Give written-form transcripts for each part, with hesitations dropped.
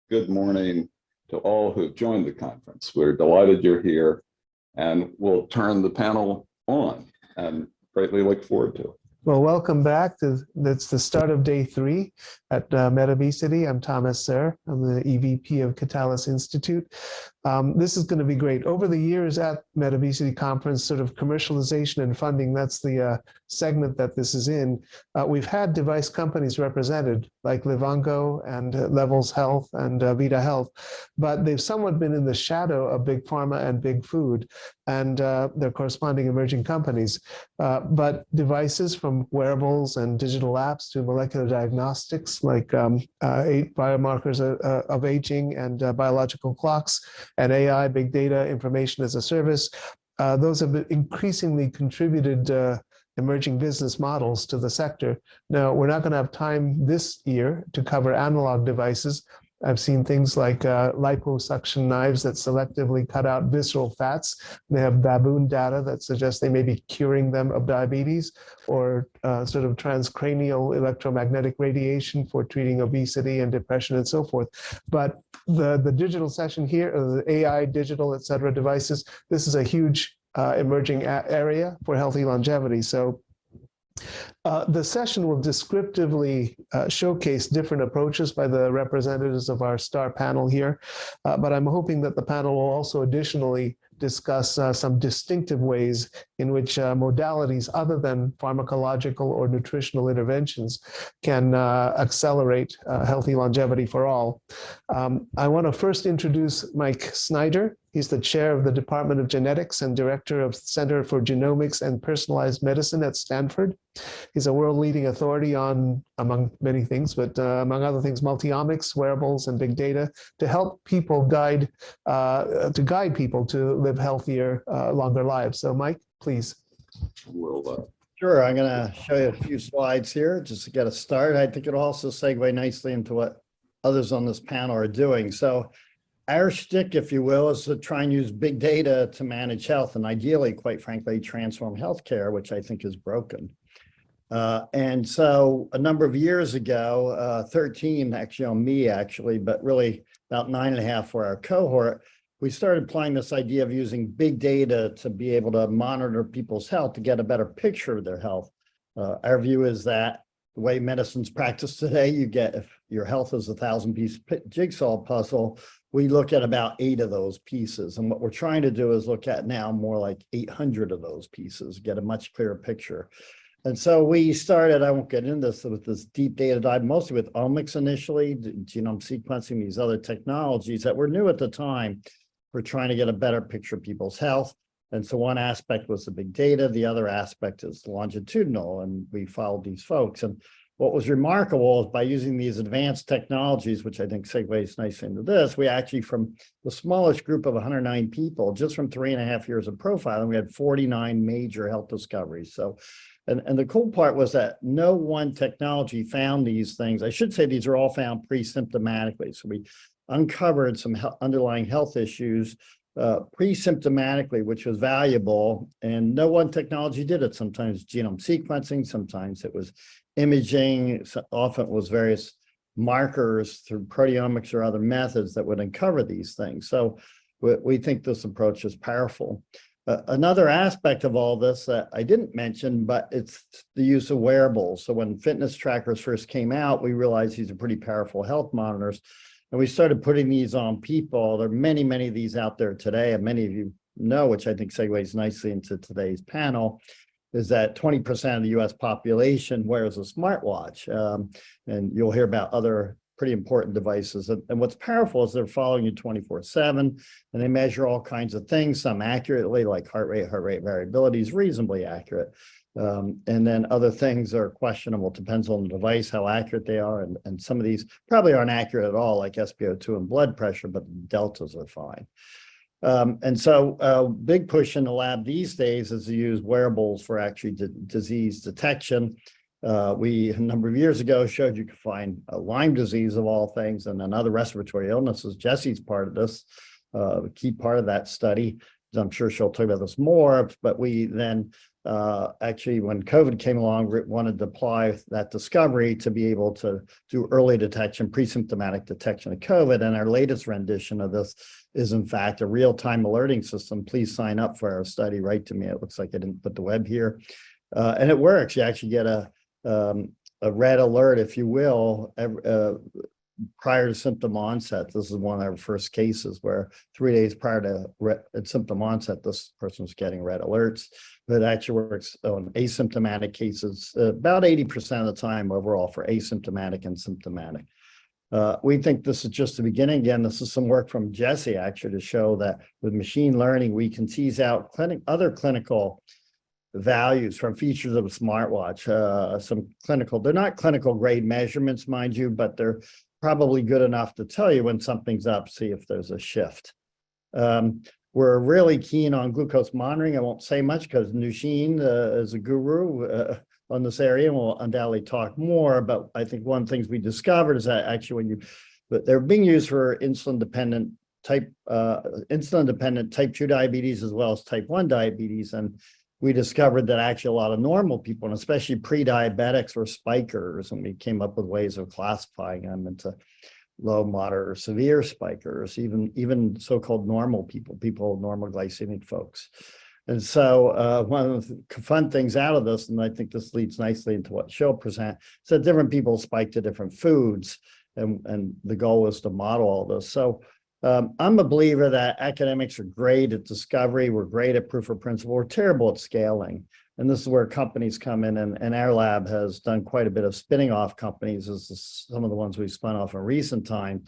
good morning to all who've joined the conference. We're delighted you're here, and we'll turn the panel on and greatly look forward to it. Well, welcome back. That's the start of day 3 at Metabesity. I'm Thomas Seoh. I'm the EVP of Kitalys Institute. This is going to be great. Over the years at Metabesity conference, sort of commercialization and funding, that's the segment that this is in. We've had device companies represented like Livongo and Levels Health and Vita Health, but they've somewhat been in the shadow of big pharma and big food and their corresponding emerging companies. But devices from wearables and digital apps to molecular diagnostics like 8 biomarkers of aging and biological clocks and AI, big data, information as a service, those have increasingly contributed emerging business models to the sector. Now, we're not going to have time this year to cover analog devices. I've seen things like liposuction knives that selectively cut out visceral fats. They have baboon data that suggests they may be curing them of diabetes, or sort of transcranial electromagnetic radiation for treating obesity and depression and so forth. But the digital session here, the AI, digital, et cetera, devices, this is a huge emerging area for healthy longevity. So the session will descriptively showcase different approaches by the representatives of our star panel here, but I'm hoping that the panel will also additionally discuss some distinctive ways in which modalities other than pharmacological or nutritional interventions can accelerate healthy longevity for all. I want to first introduce Mike Snyder. He's the chair of the Department of Genetics and director of Center for Genomics and Personalized Medicine at Stanford. He's a world-leading authority on, among many things, but among other things, multi-omics, wearables, and big data to help people guide people to live healthier, longer lives. So, Mike, please. Sure, I'm going to show you a few slides here just to get us started. I think it'll also segue nicely into what others on this panel are doing. So, our shtick, if you will, is to try and use big data to manage health and ideally, quite frankly, transform healthcare, which I think is broken. And so a number of years ago, 13 actually on me actually, but really about 9.5 for our cohort, we started applying this idea of using big data to be able to monitor people's health to get a better picture of their health. Our view is that the way medicine's practiced today, you get, if your health is a 1,000-piece jigsaw puzzle, we look at about 8 of those pieces. And what we're trying to do is look at now more like 800 of those pieces, get a much clearer picture. And so we started, I won't get into this, with this deep data dive, mostly with omics initially, genome sequencing, these other technologies that were new at the time. We're trying to get a better picture of people's health. And so one aspect was the big data. The other aspect is longitudinal, and we followed these folks. And what was remarkable is by using these advanced technologies, which I think segues nicely into this, we actually, from the smallest group of 109 people, just from 3.5 years of profiling, we had 49 major health discoveries. So, and the cool part was that no one technology found these things. I should say these are all found pre-symptomatically. So we uncovered some underlying health issues pre-symptomatically, which was valuable, and no one technology did it. Sometimes genome sequencing, sometimes it was imaging, often it was various markers through proteomics or other methods that would uncover these things. So we think this approach is powerful. Another aspect of all this that I didn't mention, but it's the use of wearables. So when fitness trackers first came out, we realized these are pretty powerful health monitors. And we started putting these on people. There are many, many of these out there today, and many of you know, which I think segues nicely into today's panel, is that 20% of the US population wears a smartwatch. And you'll hear about other pretty important devices. And what's powerful is they're following you 24/7, and they measure all kinds of things, some accurately, like heart rate variability is reasonably accurate. And then other things are questionable, depends on the device, how accurate they are. And some of these probably aren't accurate at all, like SpO2 and blood pressure, but the deltas are fine. And so a big push in the lab these days is to use wearables for actually disease detection. We, a number of years ago, showed you could find Lyme disease of all things, and then other respiratory illnesses. Jesse's part of this, a key part of that study. I'm sure she'll talk about this more, but we then actually, when COVID came along, wanted to apply that discovery to be able to do early detection, pre-symptomatic detection of COVID. And our latest rendition of this is, in fact, a real-time alerting system. Please sign up for our study. Write to me. It looks like I didn't put the web here. And it works. You actually get a red alert, if you will, prior to symptom onset. This is one of our first cases where 3 days prior to symptom onset, this person was getting red alerts. But it actually works on asymptomatic cases about 80% of the time overall for asymptomatic and symptomatic. We think this is just the beginning. Again, this is some work from Jesse actually to show that with machine learning, we can tease out other clinical values from features of a smartwatch. They're not clinical grade measurements, mind you, but they're probably good enough to tell you when something's up, see if there's a shift. We're really keen on glucose monitoring. I won't say much because Noosheen is a guru on this area, and we'll undoubtedly talk more. But I think one of the things we discovered is that actually but they're being used for insulin-dependent type 2 diabetes as well as type 1 diabetes. And we discovered that actually a lot of normal people, and especially pre-diabetics, were spikers, and we came up with ways of classifying them into low, moderate, or severe spikers, even so-called normal people, normal glycemic folks. And so one of the fun things out of this, and I think this leads nicely into what she'll present, is that different people spike to different foods, and the goal is to model all this. So I'm a believer that academics are great at discovery. We're great at proof of principle. We're terrible at scaling. And this is where companies come in, and our lab has done quite a bit of spinning off companies, as some of the ones we've spun off in recent time.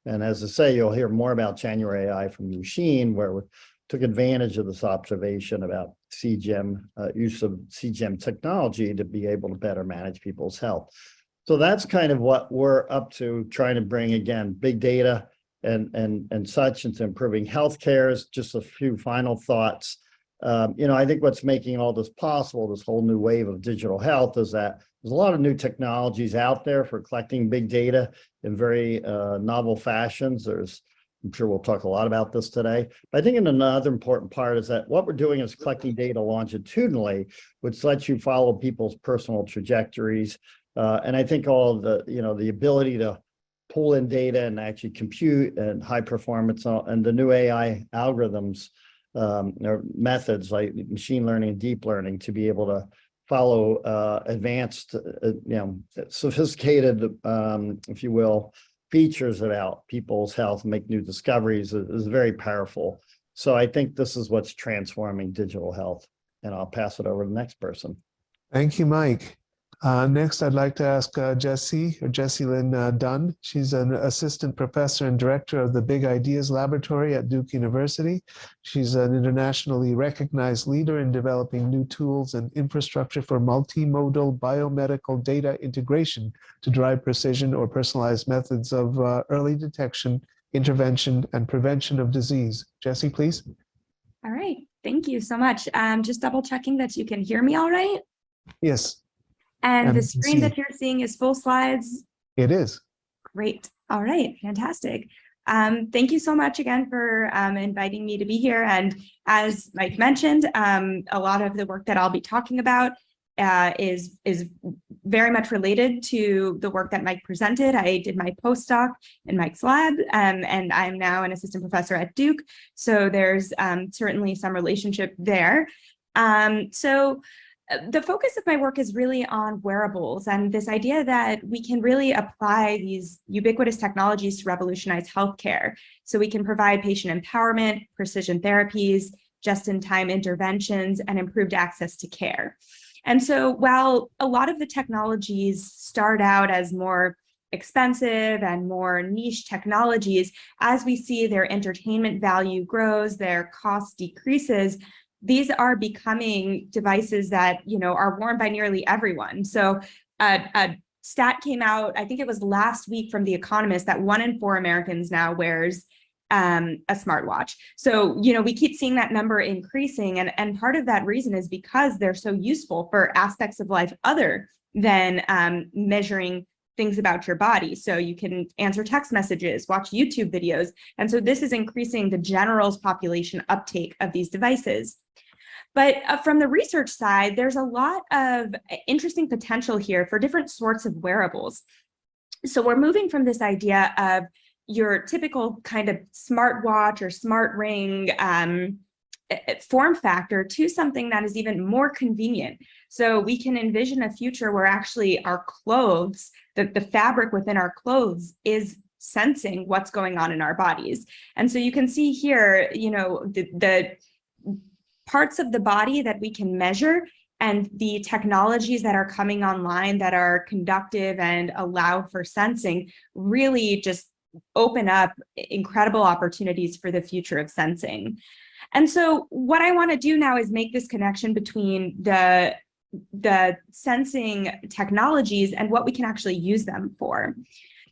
And as I say, you'll hear more about January AI from Noosheen, where we took advantage of this observation about CGM, use of CGM technology to be able to better manage people's health. So that's kind of what we're up to, trying to bring, again, big data and such into improving healthcare. Is just a few final thoughts. I think what's making all this possible, this whole new wave of digital health, is that there's a lot of new technologies out there for collecting big data in very novel fashions. I'm sure we'll talk a lot about this today. But I think another important part is that what we're doing is collecting data longitudinally, which lets you follow people's personal trajectories. And I think all the, the ability to pull in data and actually compute and high performance and the new AI algorithms or methods like machine learning and deep learning to be able to follow advanced, sophisticated, if you will, features about people's health and make new discoveries is very powerful. So I think this is what's transforming digital health. And I'll pass it over to the next person. Thank you, Mike. Next, I'd like to ask Jessilyn Dunn. She's an assistant professor and director of the Big Ideas Laboratory at Duke University. She's an internationally recognized leader in developing new tools and infrastructure for multimodal biomedical data integration to drive precision or personalized methods of early detection, intervention, and prevention of disease. Jessie, please. All right. Thank you so much. Just double checking that you can hear me all right. Yes. And the screen that you're seeing is full slides? It is. Great. All right. Fantastic. Thank you so much again for inviting me to be here. And as Mike mentioned, a lot of the work that I'll be talking about is very much related to the work that Mike presented. I did my postdoc in Mike's lab, and I'm now an assistant professor at Duke. So there's certainly some relationship there. The focus of my work is really on wearables and this idea that we can really apply these ubiquitous technologies to revolutionize healthcare. So we can provide patient empowerment, precision therapies, just-in-time interventions, and improved access to care. And so while a lot of the technologies start out as more expensive and more niche technologies, as we see their entertainment value grows, their cost decreases, these are becoming devices that, are worn by nearly everyone. So a stat came out, I think it was last week from The Economist, that 1 in 4 Americans now wears a smartwatch. So, we keep seeing that number increasing. And part of that reason is because they're so useful for aspects of life other than measuring things about your body. So you can answer text messages, watch YouTube videos. And so this is increasing the general population uptake of these devices. But from the research side, there's a lot of interesting potential here for different sorts of wearables. So we're moving from this idea of your typical kind of smartwatch or smart ring form factor to something that is even more convenient. So we can envision a future where actually our clothes, the fabric within our clothes is sensing what's going on in our bodies. And so you can see here, you know, the parts of the body that we can measure and the technologies that are coming online that are conductive and allow for sensing really just open up incredible opportunities for the future of sensing. And so what I want to do now is make this connection between the sensing technologies and what we can actually use them for.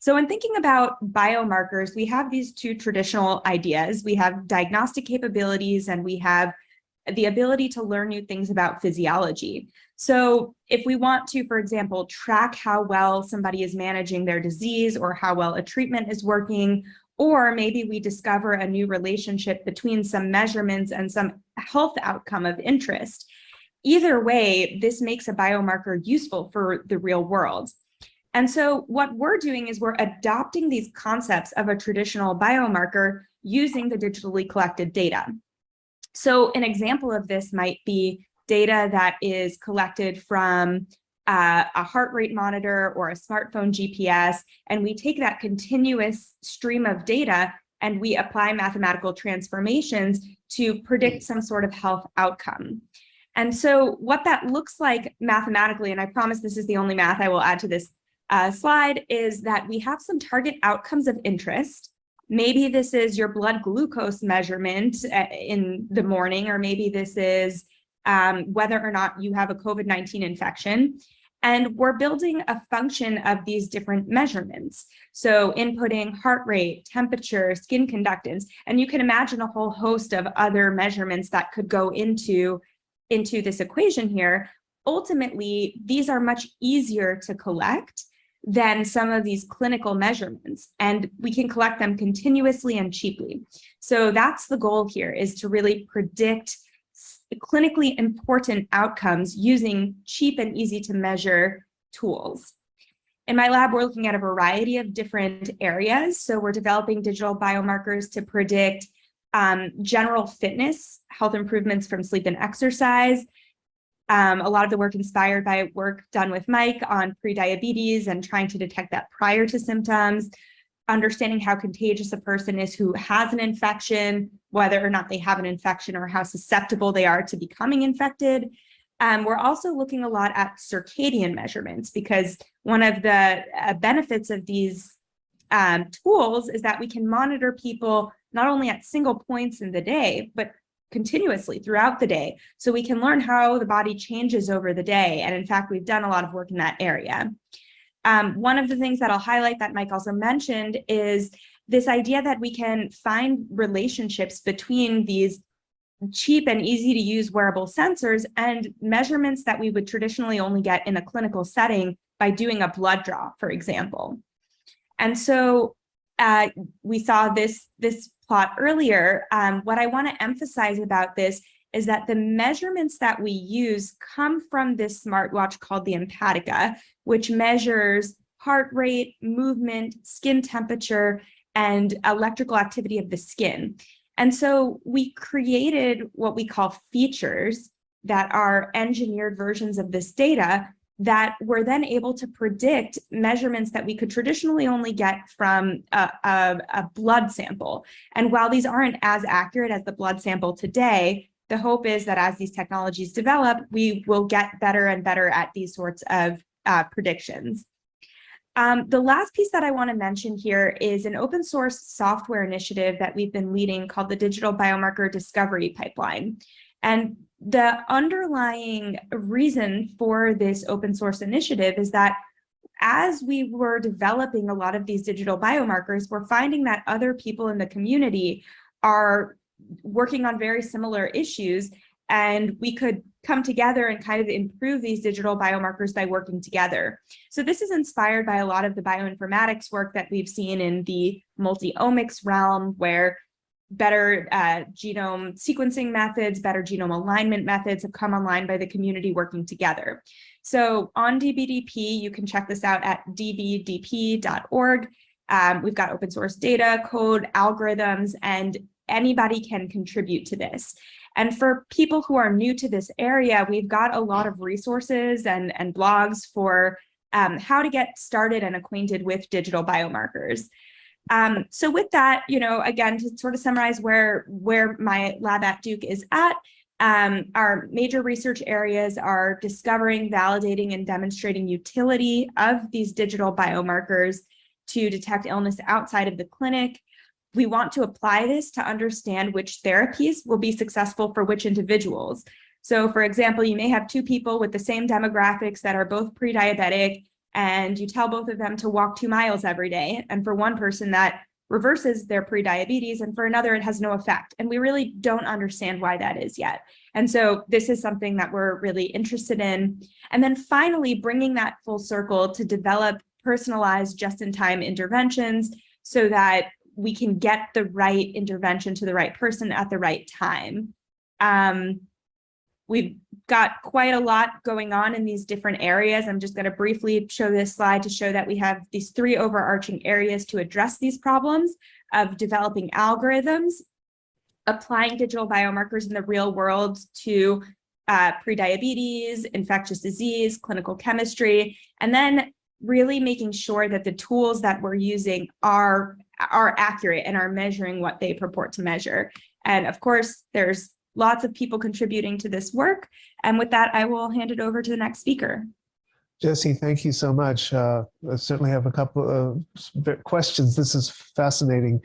So in thinking about biomarkers, we have these two traditional ideas. We have diagnostic capabilities and we have the ability to learn new things about physiology. So if we want to, for example, track how well somebody is managing their disease or how well a treatment is working, or maybe we discover a new relationship between some measurements and some health outcome of interest. Either way, this makes a biomarker useful for the real world. And so what we're doing is we're adopting these concepts of a traditional biomarker using the digitally collected data. So an example of this might be data that is collected from a heart rate monitor or a smartphone GPS, and we take that continuous stream of data and we apply mathematical transformations to predict some sort of health outcome. And so what that looks like mathematically, and I promise this is the only math I will add to this slide, is that we have some target outcomes of interest. Maybe this is your blood glucose measurement in the morning, or maybe this is whether or not you have a COVID-19 infection. And we're building a function of these different measurements. So inputting heart rate, temperature, skin conductance, and you can imagine a whole host of other measurements that could go into this equation here. Ultimately, these are much easier to collect than some of these clinical measurements, and we can collect them continuously and cheaply. So that's the goal here, is to really predict clinically important outcomes using cheap and easy to measure tools. In my lab, we're looking at a variety of different areas. So we're developing digital biomarkers to predict general fitness, health improvements from sleep and exercise. A lot of the work inspired by work done with Mike on prediabetes and trying to detect that prior to symptoms, understanding how contagious a person is who has an infection, whether or not they have an infection or how susceptible they are to becoming infected. We're also looking a lot at circadian measurements, because one of the benefits of these tools is that we can monitor people not only at single points in the day, but continuously throughout the day. So we can learn how the body changes over the day. And in fact, we've done a lot of work in that area. One of the things that I'll highlight that Mike also mentioned is this idea that we can find relationships between these cheap and easy to use wearable sensors and measurements that we would traditionally only get in a clinical setting by doing a blood draw, for example. And so we saw this plot earlier. What I want to emphasize about this is that the measurements that we use come from this smartwatch called the Empatica, which measures heart rate, movement, skin temperature, and electrical activity of the skin. And so we created what we call features that are engineered versions of this data that were then able to predict measurements that we could traditionally only get from a blood sample. And while these aren't as accurate as the blood sample today, the hope is that as these technologies develop, we will get better and better at these sorts of predictions. The last piece that I want to mention here is an open source software initiative that we've been leading called the Digital Biomarker Discovery Pipeline. And the underlying reason for this open source initiative is that as we were developing a lot of these digital biomarkers, we're finding that other people in the community are working on very similar issues, and we could come together and kind of improve these digital biomarkers by working together. So this is inspired by a lot of the bioinformatics work that we've seen in the multi-omics realm, where better genome sequencing methods, better genome alignment methods have come online by the community working together. So on DBDP, you can check this out at dbdp.org. We've got open source data, code, algorithms, and anybody can contribute to this. And for people who are new to this area, we've got a lot of resources and blogs for how to get started and acquainted with digital biomarkers. So with that, again, to sort of summarize where my lab at Duke is at, our major research areas are discovering, validating, and demonstrating utility of these digital biomarkers to detect illness outside of the clinic. We want to apply this to understand which therapies will be successful for which individuals. So for example, you may have two people with the same demographics that are both pre-diabetic, and you tell both of them to walk 2 miles every day. And for one person that reverses their pre-diabetes, and for another, it has no effect. And we really don't understand why that is yet. And so this is something that we're really interested in. And then finally, bringing that full circle to develop personalized just-in-time interventions so that we can get the right intervention to the right person at the right time. We've got quite a lot going on in these different areas. I'm just going to briefly show this slide to show that we have these 3 overarching areas to address these problems of developing algorithms, applying digital biomarkers in the real world to prediabetes, infectious disease, clinical chemistry, and then really making sure that the tools that we're using are accurate and are measuring what they purport to measure. And of course, there's lots of people contributing to this work. And with that, I will hand it over to the next speaker. Jessie, thank you so much. I certainly have a couple of questions. This is fascinating.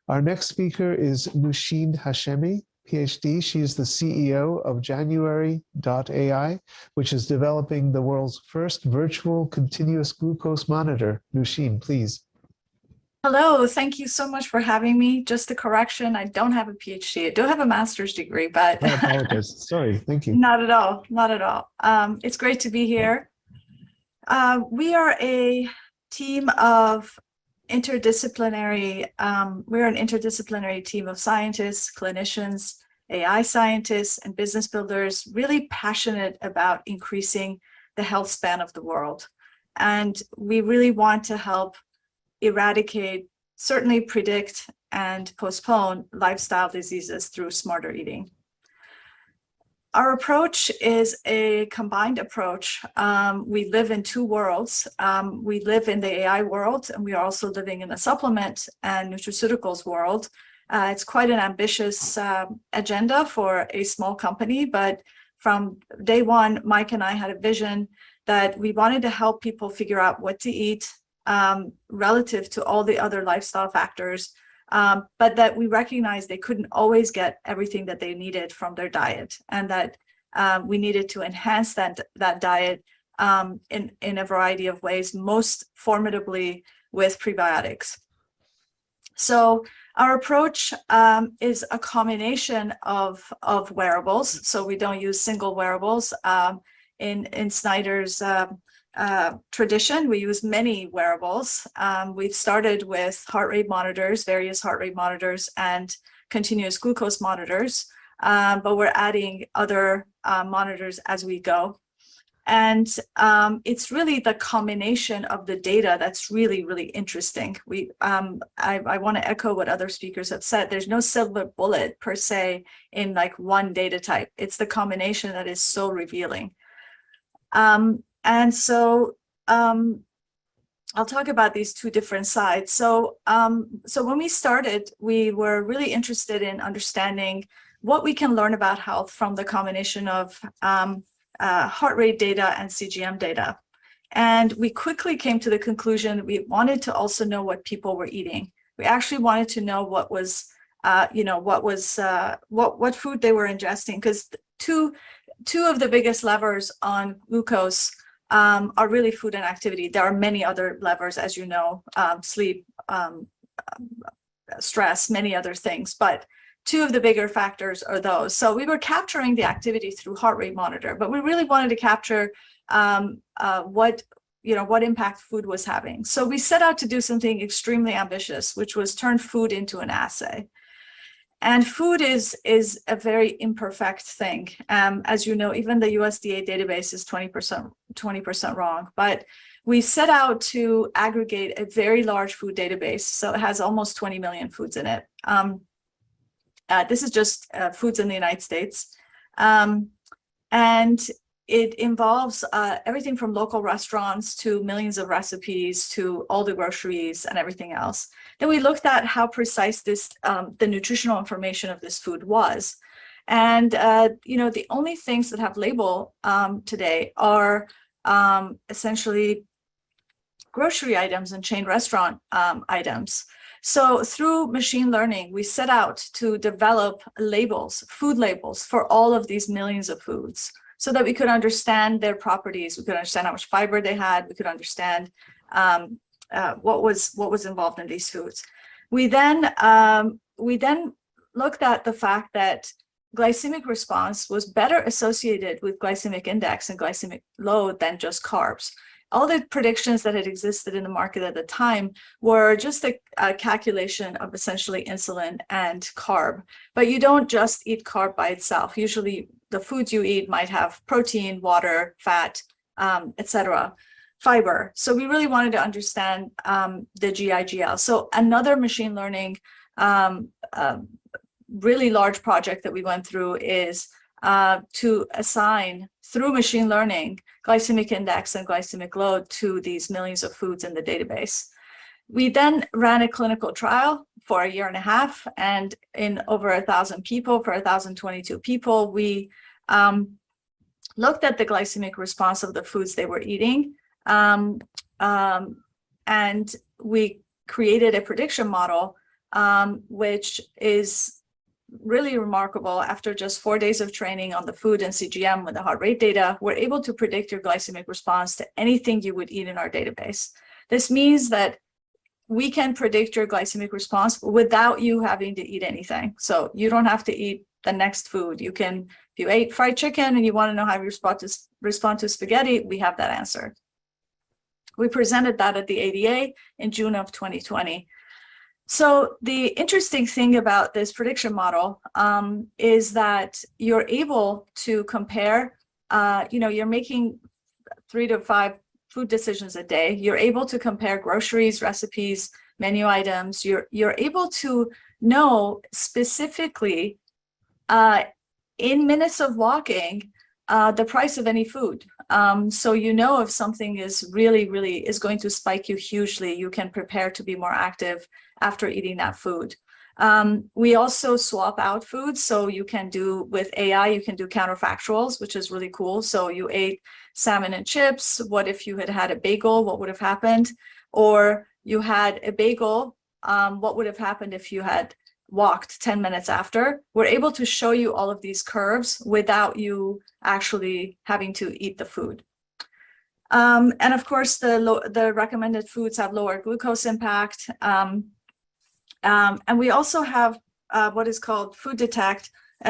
Our next speaker is Noosheen Hashemi, PhD. She is the CEO of January.ai, which is developing the world's first virtual continuous glucose monitor. Noosheen, please. Hello, thank you so much for having me. Just a correction, I don't have a PhD. I do have a master's degree, but I apologize. Sorry, thank you. Not at all, not at all. It's great to be here. We are a team of interdisciplinary, we're an interdisciplinary team of scientists, clinicians, AI scientists, and business builders, really passionate about increasing the health span of the world. And we really want to help eradicate, certainly predict, and postpone lifestyle diseases through smarter eating. Our approach is a combined approach. We live in 2 worlds. We live in the AI world, and we are also living in the supplement and nutraceuticals world. It's quite an ambitious agenda for a small company, but from day one, Mike and I had a vision that we wanted to help people figure out what to eat relative to all the other lifestyle factors, but that we recognized they couldn't always get everything that they needed from their diet, and that we needed to enhance that diet in a variety of ways, most formidably with prebiotics. So our approach is a combination of wearables. So we don't use single wearables. In Snyder's tradition, we use many wearables. We've started with heart rate monitors, various heart rate monitors, and continuous glucose monitors, but we're adding other monitors as we go. And it's really the combination of the data that's really, really interesting. I want to echo what other speakers have said. There's no silver bullet per se in like one data type. It's the combination that is so revealing. And so I'll talk about these 2 different sides. So when we started, we were really interested in understanding what we can learn about health from the combination of heart rate data and CGM data. And we quickly came to the conclusion we wanted to also know what people were eating. We actually wanted to know what was, what food they were ingesting, because two of the biggest levers on glucose are really food and activity. There are many other levers, as you know, sleep, stress, many other things, but 2 of the bigger factors are those. So we were capturing the activity through heart rate monitor, but we really wanted to capture what impact food was having. So we set out to do something extremely ambitious, which was turn food into an assay. And food is a very imperfect thing. As you know, even the USDA database is 20% wrong. But we set out to aggregate a very large food database. So it has almost 20 million foods in it. This is just foods in the United States. And it involves everything from local restaurants to millions of recipes to all the groceries and everything else. Then we looked at how precise this the nutritional information of this food was. And the only things that have label today are essentially grocery items and chain restaurant items. So through machine learning, we set out to develop labels, food labels for all of these millions of foods, so that we could understand their properties, we could understand how much fiber they had, we could understand what was involved in these foods. We then looked at the fact that glycemic response was better associated with glycemic index and glycemic load than just carbs. All the predictions that had existed in the market at the time were just a calculation of essentially insulin and carb. But you don't just eat carb by itself. Usually the foods you eat might have protein, water, fat, etc., fiber. So we really wanted to understand the GIGL. So another machine learning really large project that we went through is to assign through machine learning glycemic index and glycemic load to these millions of foods in the database. We then ran a clinical trial for 1.5 years, and in over 1,000 people, for 1,022 people, we looked at the glycemic response of the foods they were eating, and we created a prediction model, which is really remarkable. After just 4 days of training on the food and CGM with the heart rate data, we're able to predict your glycemic response to anything you would eat in our database. This means that we can predict your glycemic response without you having to eat anything. So you don't have to eat the next food. You can, if you ate fried chicken and you want to know how you respond to spaghetti, we have that answer. We presented that at the ADA in June of 2020. So the interesting thing about this prediction model is that you're able to compare, you're making 3 to 5 food decisions a day. You're able to compare groceries, recipes, menu items. You're able to know specifically in minutes of walking the price of any food. So you know if something is really is going to spike you hugely, you can prepare to be more active after eating that food. We also swap out foods. So you can do, with AI, you can do counterfactuals, which is really cool. So you ate salmon and chips. What if you had had a bagel? What would have happened? Or you had a bagel. What would have happened if you had walked 10 minutes after? We're able to show you all of these curves without you actually having to eat the food. And of course, the recommended foods have lower glucose impact. And we also have what is called Food Detect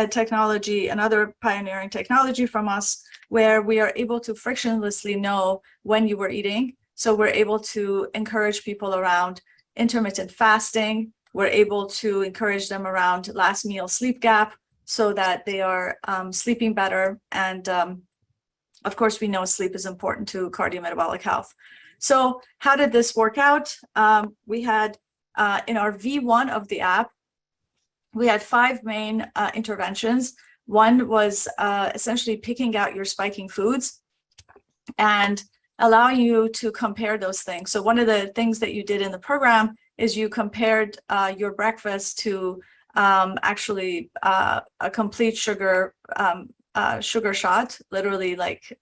technology, another pioneering technology from us, where we are able to frictionlessly know when you were eating. So we're able to encourage people around intermittent fasting. We're able to encourage them around last meal sleep gap so that they are sleeping better. And of course, we know sleep is important to cardiometabolic health. So how did this work out? We had in our V1 of the app, we had 5 main interventions. One was essentially picking out your spiking foods and allowing you to compare those things. So one of the things that you did in the program is you compared your breakfast to actually a complete sugar shot, literally like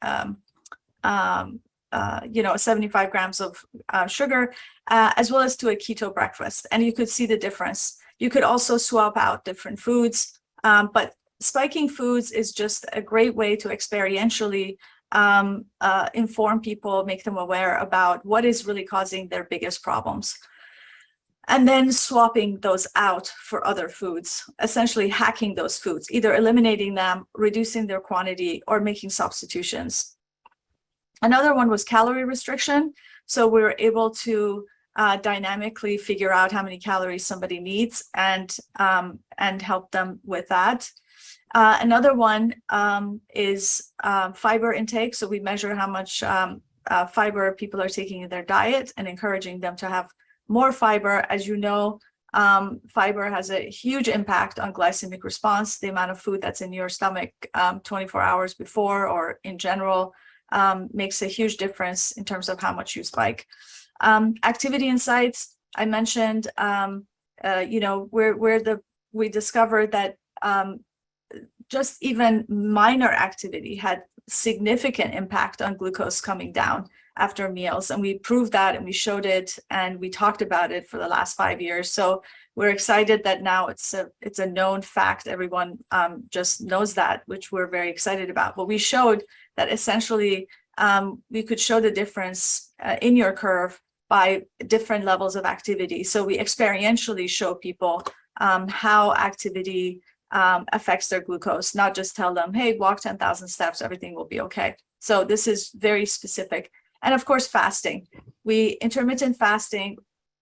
75 grams of sugar, as well as to a keto breakfast. And you could see the difference. You could also swap out different foods, but spiking foods is just a great way to experientially inform people, make them aware about what is really causing their biggest problems. And then swapping those out for other foods, essentially hacking those foods, either eliminating them, reducing their quantity, or making substitutions. Another one was calorie restriction. So we were able to dynamically figure out how many calories somebody needs and help them with that. Another one is fiber intake. So we measure how much fiber people are taking in their diet and encouraging them to have more fiber. As you know, fiber has a huge impact on glycemic response. The amount of food that's in your stomach 24 hours before or in general makes a huge difference in terms of how much you spike. Activity insights, I mentioned, we discovered that just even minor activity had significant impact on glucose coming down after meals. And we proved that and we showed it and we talked about it for the last 5 years. So we're excited that now it's a known fact. Everyone just knows that, which we're very excited about. But we showed that essentially we could show the difference in your curve by different levels of activity. So we experientially show people how activity affects their glucose, not just tell them, hey, walk 10,000 steps, everything will be okay. So this is very specific. And of course, fasting. Intermittent fasting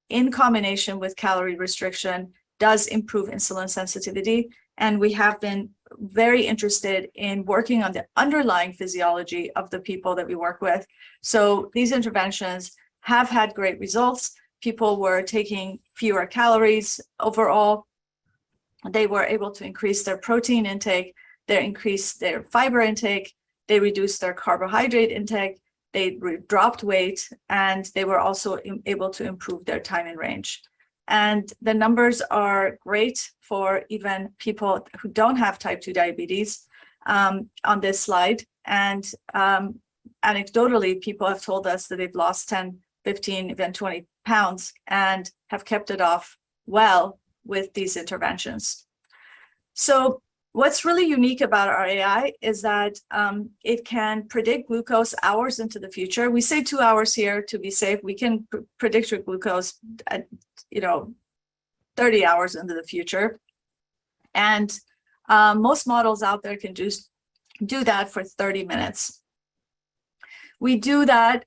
in combination with calorie restriction does improve insulin sensitivity. And we have been very interested in working on the underlying physiology of the people that we work with. So these interventions have had great results. People were taking fewer calories overall. They were able to increase their protein intake, they increased their fiber intake, they reduced their carbohydrate intake, they dropped weight, and they were also able to improve their time in range. And the numbers are great for even people who don't have type 2 diabetes on this slide. And anecdotally, people have told us that they've lost 10, 15, even 20 pounds and have kept it off well with these interventions. So what's really unique about our AI is that it can predict glucose hours into the future. We say 2 hours here to be safe. We can predict your glucose at 30 hours into the future. And most models out there can just do that for 30 minutes. We do that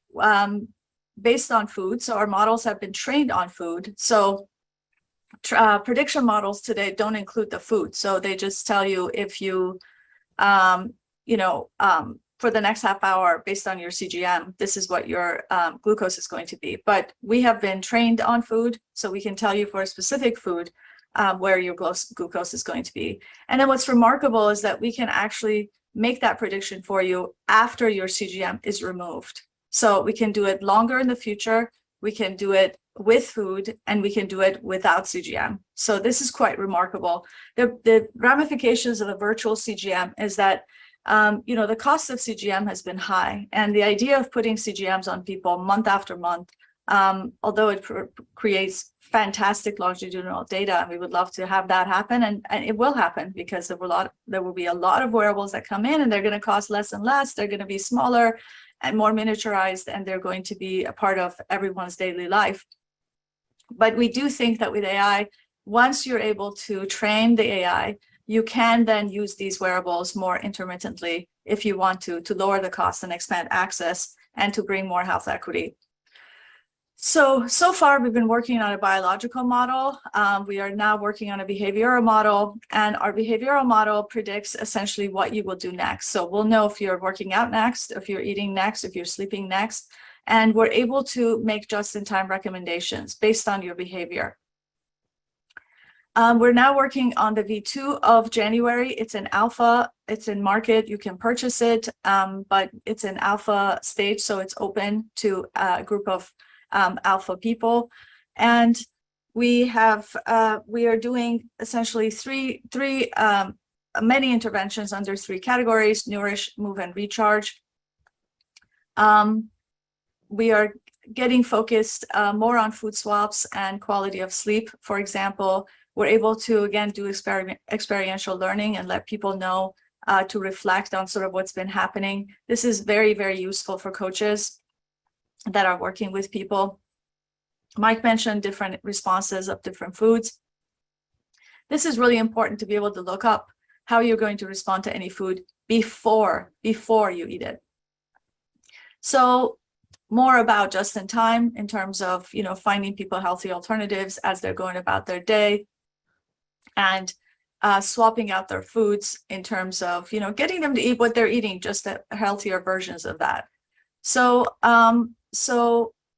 based on food. So our models have been trained on food. So prediction models today don't include the food. So they just tell you if you, for the next half hour, based on your CGM, this is what your glucose is going to be. But we have been trained on food, so we can tell you for a specific food where your glucose is going to be. And then what's remarkable is that we can actually make that prediction for you after your CGM is removed. So we can do it longer in the future. We can do it with food, and we can do it without CGM. So this is quite remarkable. The ramifications of a virtual CGM is that, the cost of CGM has been high. And the idea of putting CGMs on people month after month, although it creates fantastic longitudinal data, and we would love to have that happen, and it will happen because there will be a lot of wearables that come in, and they're going to cost less and less. They're going to be smaller and more miniaturized, and they're going to be a part of everyone's daily life. But we do think that with AI, once you're able to train the AI, you can then use these wearables more intermittently if you want to lower the cost and expand access and to bring more health equity. So far, we've been working on a biological model. We are now working on a behavioral model, and our behavioral model predicts essentially what you will do next. So we'll know if you're working out next, if you're eating next, if you're sleeping next, and we're able to make just-in-time recommendations based on your behavior. We're now working on the V2 of January. It's in alpha, it's in market, you can purchase it, but it's in alpha stage, so it's open to a group of alpha people. And we are doing essentially three many interventions under 3 categories: nourish, move, and recharge. We are getting focused more on food swaps and quality of sleep. For example, we're able to, again, do experiential learning and let people know to reflect on sort of what's been happening. This is very, very useful for coaches that are working with people. Mike mentioned different responses of different foods. This is really important to be able to look up how you're going to respond to any food before you eat it. So more about just in time in terms of, finding people healthy alternatives as they're going about their day, and swapping out their foods in terms of, getting them to eat what they're eating, just healthier versions of that. So,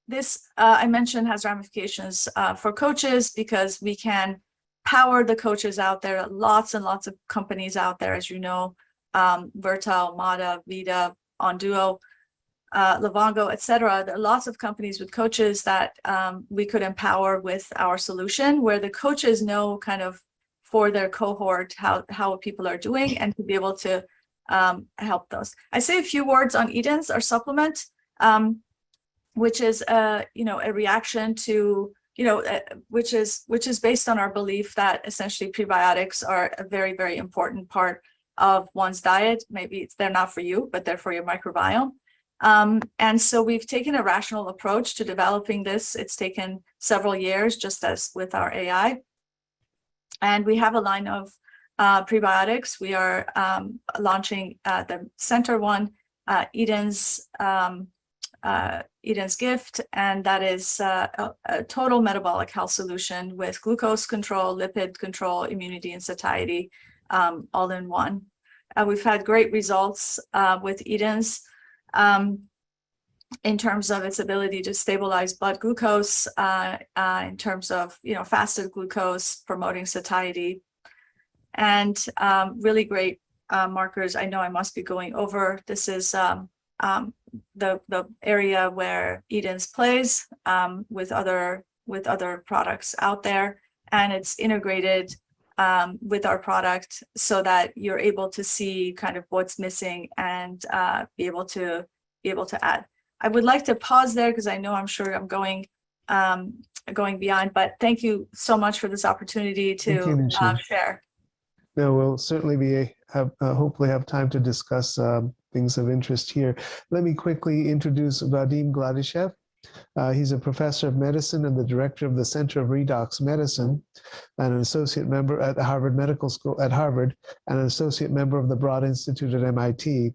this, I mentioned, has ramifications for coaches, because we can power the coaches out there. Lots and lots of companies out there, as you know, Vertel, Mata, Vida, Onduo, Livongo, etc. There are lots of companies with coaches that we could empower with our solution, where the coaches know kind of for their cohort how people are doing, and to be able to help those. I say a few words on Edens, our supplement, which is a reaction to which is based on our belief that essentially prebiotics are a very, very important part of one's diet. Maybe they're not for you, but they're for your microbiome. And so we've taken a rational approach to developing this. It's taken several years, just as with our AI. And we have a line of prebiotics. We are launching the center one, Edens Gift, and that is a total metabolic health solution with glucose control, lipid control, immunity, and satiety, all in one. We've had great results with Edens in terms of its ability to stabilize blood glucose, in terms of fasted glucose, promoting satiety, and really great markers. I know I must be going over. This is the area where Edens plays with other products out there, and it's integrated with our product so that you're able to see kind of what's missing and be able to add. I would like to pause there because I know I'm sure I'm going beyond, but thank you so much for this opportunity to share. No, we'll certainly hopefully have time to discuss things of interest here. Let me quickly introduce Vadim Gladyshev. He's a professor of medicine and the director of the Center of Redox Medicine, and an associate member at Harvard Medical School and an associate member of the Broad Institute at MIT.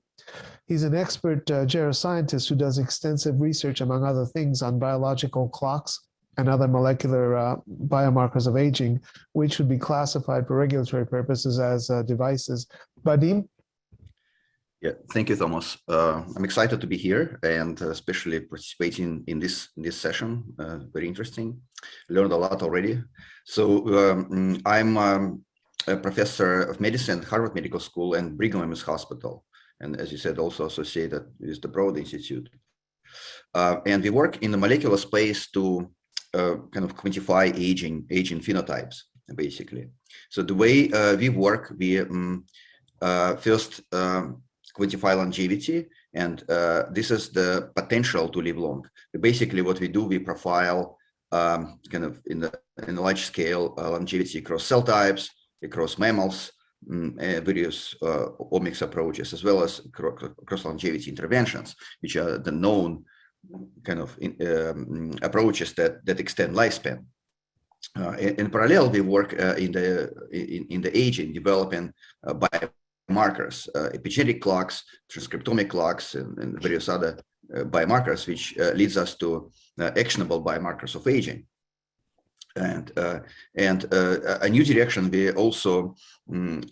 He's an expert geroscientist who does extensive research, among other things, on biological clocks and other molecular biomarkers of aging, which would be classified for regulatory purposes as devices. Vadim? Yeah, thank you, Thomas. I'm excited to be here and especially participating in this session. Very interesting. Learned a lot already. So I'm a professor of medicine at Harvard Medical School and Brigham and Women's Hospital, and as you said, also associated with the Broad Institute. And we work in the molecular space to kind of quantify aging phenotypes, basically. So the way we work, we first quantify longevity, and this is the potential to live long. Basically, what we do, we profile kind of in the large scale longevity across cell types, across mammals, various omics approaches, as well as across longevity interventions, which are the known kind of approaches that extend lifespan. In parallel, we work in the aging, developing biomarkers, epigenetic clocks, transcriptomic clocks, and various other biomarkers, which leads us to actionable biomarkers of aging. And a new direction, we also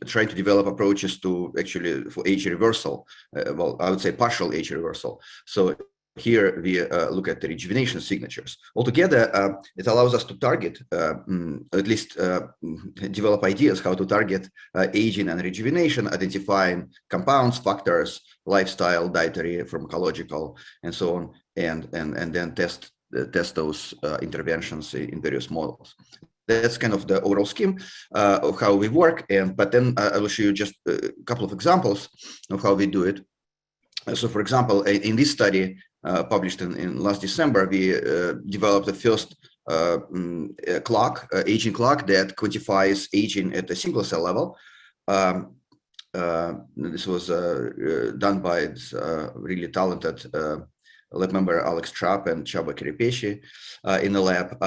try to develop approaches to actually for age reversal. Well, I would say partial age reversal. So here we look at the rejuvenation signatures. Altogether, it allows us to target, at least develop ideas how to target aging and rejuvenation, identifying compounds, factors, lifestyle, dietary, pharmacological, and so on, and then test those interventions in various models. That's kind of the overall scheme of how we work. But then I will show you just a couple of examples of how we do it. So, for example, in this study published in last December, we developed the first aging clock that quantifies aging at a single cell level. This was done by this, really talented lab member Alex Trapp and Csaba Kerepeshi in the lab.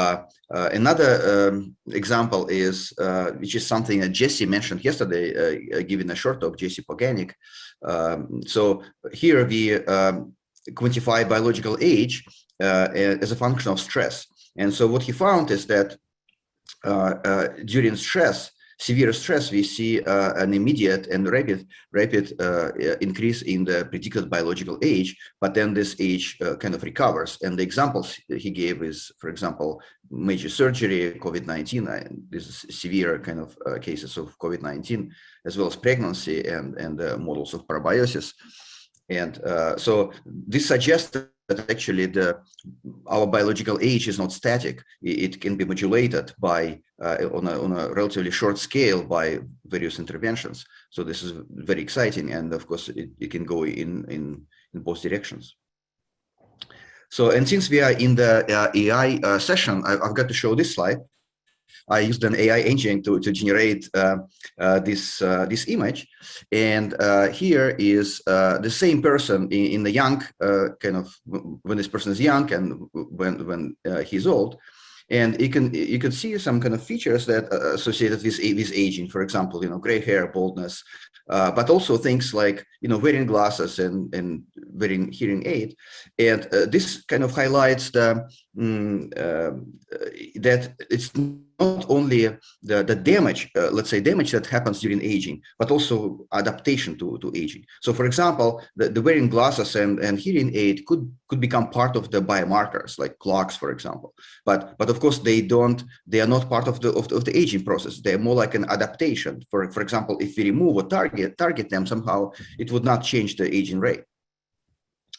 Another example is, which is something that Jesse mentioned yesterday, giving a short talk, Jesse Poganik. So here we quantify biological age as a function of stress. And so what he found is that during stress, severe stress, we see an immediate and rapid increase in the predicted biological age, but then this age kind of recovers. And the examples he gave is, for example, major surgery, COVID-19, this is severe kind of cases of COVID-19, as well as pregnancy and models of parabiosis. And so this suggests that actually our biological age is not static. It can be modulated by on a relatively short scale by various interventions. So this is very exciting, and of course it can go in both directions. So, and since we are in the AI session, I've got to show this slide. I used an AI engine to generate this image, and here is the same person in the young kind of when this person is young and when he's old, and you can see some kind of features that associated with aging. For example, gray hair, baldness, but also things like wearing glasses and wearing hearing aid, and this kind of highlights the that it's not only the damage, let's say damage that happens during aging, but also adaptation to aging. So, for example, the wearing glasses and hearing aid could become part of the biomarkers, like clocks, for example. But of course, they are not part of the aging process. They're more like an adaptation. For example, if we remove or target them somehow, it would not change the aging rate.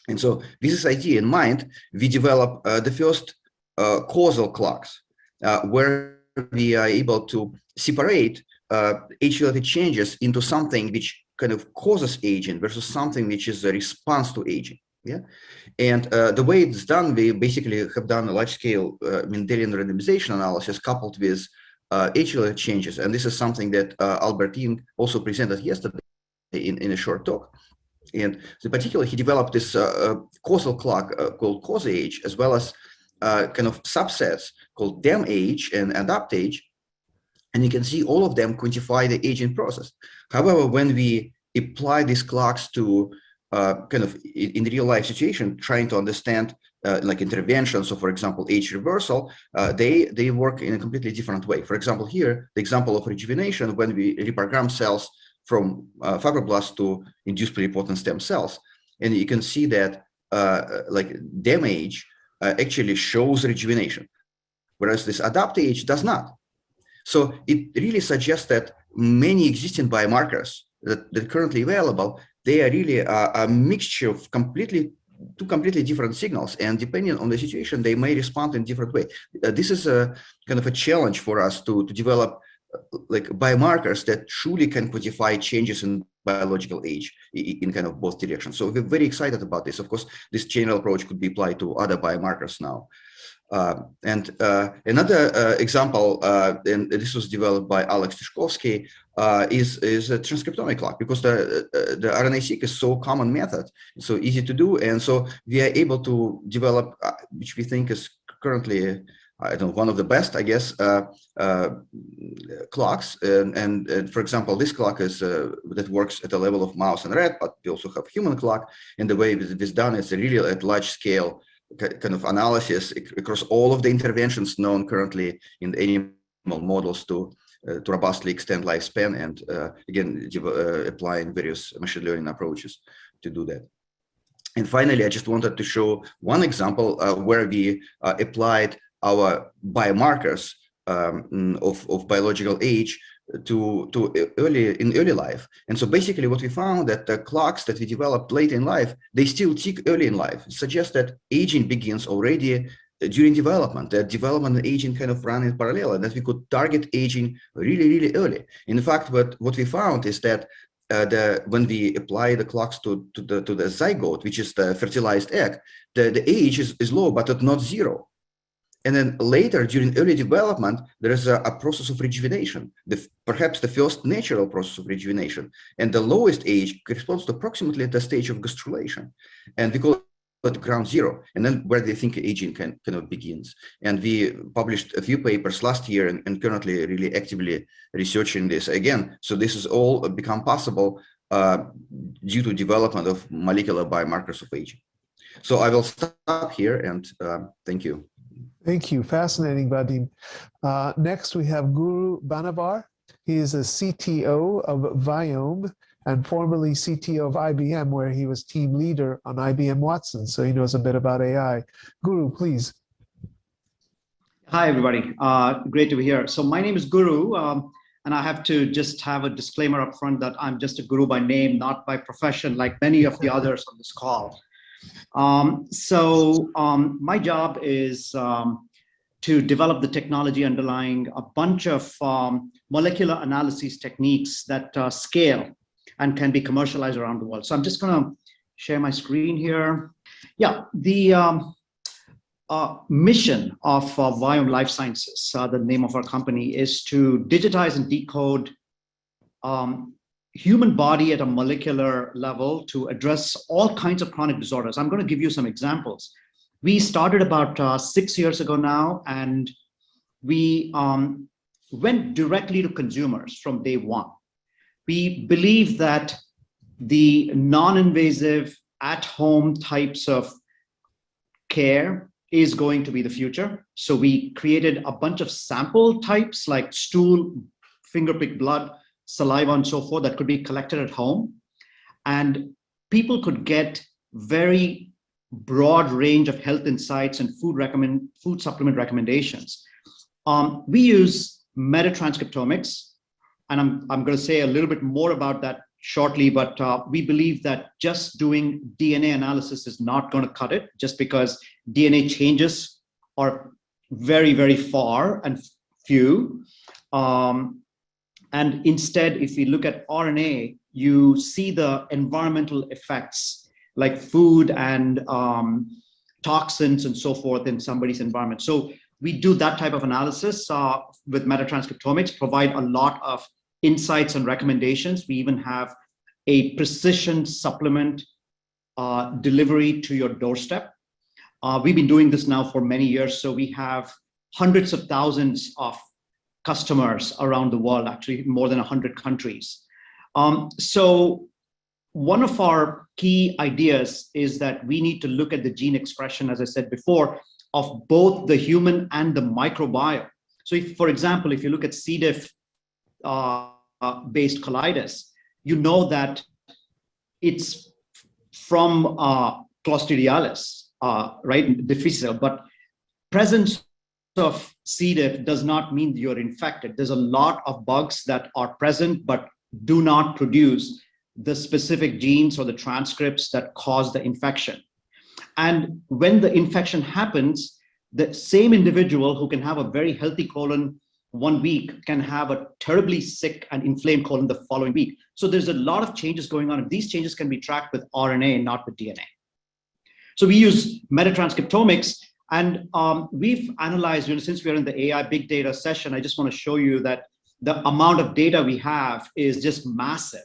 And so, with this idea in mind, we develop the first causal clocks, where we are able to separate age-related changes into something which kind of causes aging versus something which is a response to aging. Yeah, and the way it's done, we basically have done a large-scale Mendelian randomization analysis coupled with age-related changes, and this is something that Albertine also presented yesterday in a short talk. And in particular, he developed this causal clock called cause-age, as well as kind of subsets called dem-age and adapt-age. And you can see all of them quantify the aging process. However, when we apply these clocks to kind of in real life situation, trying to understand like interventions, so for example, age reversal, they work in a completely different way. For example, here, the example of rejuvenation, when we reprogram cells from fibroblasts to induced pluripotent stem cells, and you can see that like dem-age actually shows rejuvenation, whereas this adapt-age does not. So it really suggests that many existing biomarkers that are currently available, they are really a mixture of two completely different signals, and depending on the situation, they may respond in different way. This is a kind of a challenge for us to develop like biomarkers that truly can quantify changes in biological age in kind of both directions. So we're very excited about this. Of course, this general approach could be applied to other biomarkers now. And another example, and this was developed by Alex Tyszkowski, is a transcriptomic clock, because the RNA-seq is so common method, it's so easy to do, and so we are able to develop, which we think is currently, I don't know, one of the best, I guess, clocks. And for example, this clock is that works at the level of mouse and rat, but we also have human clock. And the way it is done is really at large scale kind of analysis across all of the interventions known currently in the animal models to robustly extend lifespan, and again, applying various machine learning approaches to do that. And finally, I just wanted to show one example where we applied our biomarkers of biological age to early life. And so basically what we found that the clocks that we developed late in life, they still tick early in life. It suggests that aging begins already during development, that development and aging kind of run in parallel, and that we could target aging really, really early. In fact, what we found is that when we apply the clocks to the zygote, which is the fertilized egg, the age is low, but not zero. And then later, during early development, there is a process of rejuvenation, perhaps the first natural process of rejuvenation. And the lowest age corresponds to approximately the stage of gastrulation. And we call it ground zero. And then where they think aging kind of begins. And we published a few papers last year and currently really actively researching this again. So this has all become possible due to development of molecular biomarkers of aging. So I will stop here and thank you. Thank you. Fascinating, Vadim. Next, we have Guruduth Banavar. He is a CTO of Viome and formerly CTO of IBM, where he was team leader on IBM Watson. So he knows a bit about AI. Guru, please. Hi, everybody. Great to be here. So my name is Guru, and I have to just have a disclaimer up front that I'm just a guru by name, not by profession, like many of the others on this call. My job is to develop the technology underlying a bunch of molecular analysis techniques that scale and can be commercialized around the world. So I'm just going to share my screen here. Yeah, the mission of Viome Life Sciences, the name of our company, is to digitize and decode human body at a molecular level to address all kinds of chronic disorders. I'm going to give you some examples. We started about 6 years ago now, and we went directly to consumers from day one. We believe that the non-invasive, at-home types of care is going to be the future. So we created a bunch of sample types like stool, fingerprick blood, saliva, and so forth that could be collected at home. And people could get very broad range of health insights and food supplement recommendations. We use metatranscriptomics, and I'm going to say a little bit more about that shortly, but we believe that just doing DNA analysis is not going to cut it, just because DNA changes are very, very far and few. And instead, if we look at RNA, you see the environmental effects like food and toxins and so forth in somebody's environment. So we do that type of analysis with metatranscriptomics, provide a lot of insights and recommendations. We even have a precision supplement delivery to your doorstep. We've been doing this now for many years, so we have hundreds of thousands of customers around the world, actually more than 100 countries. So one of our key ideas is that we need to look at the gene expression, as I said before, of both the human and the microbiome. So if, for example, if you look at C. diff based colitis, you know that it's from Clostridialis, right, difficile, but presence of C. diff does not mean you're infected. There's a lot of bugs that are present but do not produce the specific genes or the transcripts that cause the infection. And when the infection happens, the same individual who can have a very healthy colon 1 week can have a terribly sick and inflamed colon the following week. So there's a lot of changes going on, and these changes can be tracked with RNA and not with DNA. So we use metatranscriptomics, and we've analyzed, since we're in the AI big data session, I just want to show you that the amount of data we have is just massive.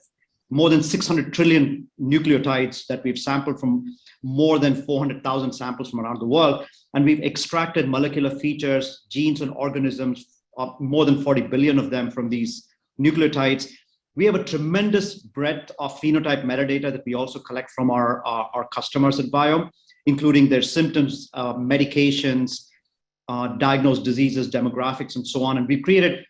More than 600 trillion nucleotides that we've sampled from more than 400,000 samples from around the world. And we've extracted molecular features, genes, and organisms, more than 40 billion of them from these nucleotides. We have a tremendous breadth of phenotype metadata that we also collect from our customers at Viome, including their symptoms, medications, diagnosed diseases, demographics, and so on. And we've created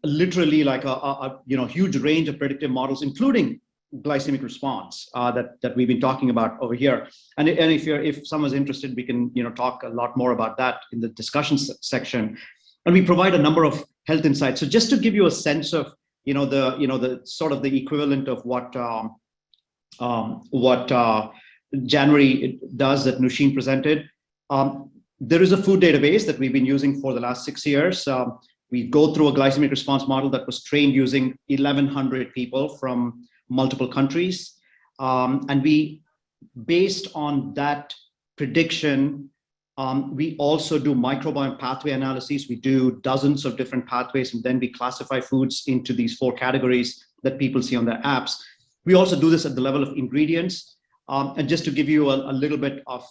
literally like a huge range of predictive models, including glycemic response that we've been talking about over here. And if someone's interested, we can talk a lot more about that in the discussion section. And we provide a number of health insights. So just to give you a sense of the sort of the equivalent of what January does that Noosheen presented. There is a food database that we've been using for the last 6 years. We go through a glycemic response model that was trained using 1,100 people from multiple countries. And we, based on that prediction, we also do microbiome pathway analyses. We do dozens of different pathways, and then we classify foods into these 4 categories that people see on their apps. We also do this at the level of ingredients. And just to give you a little bit of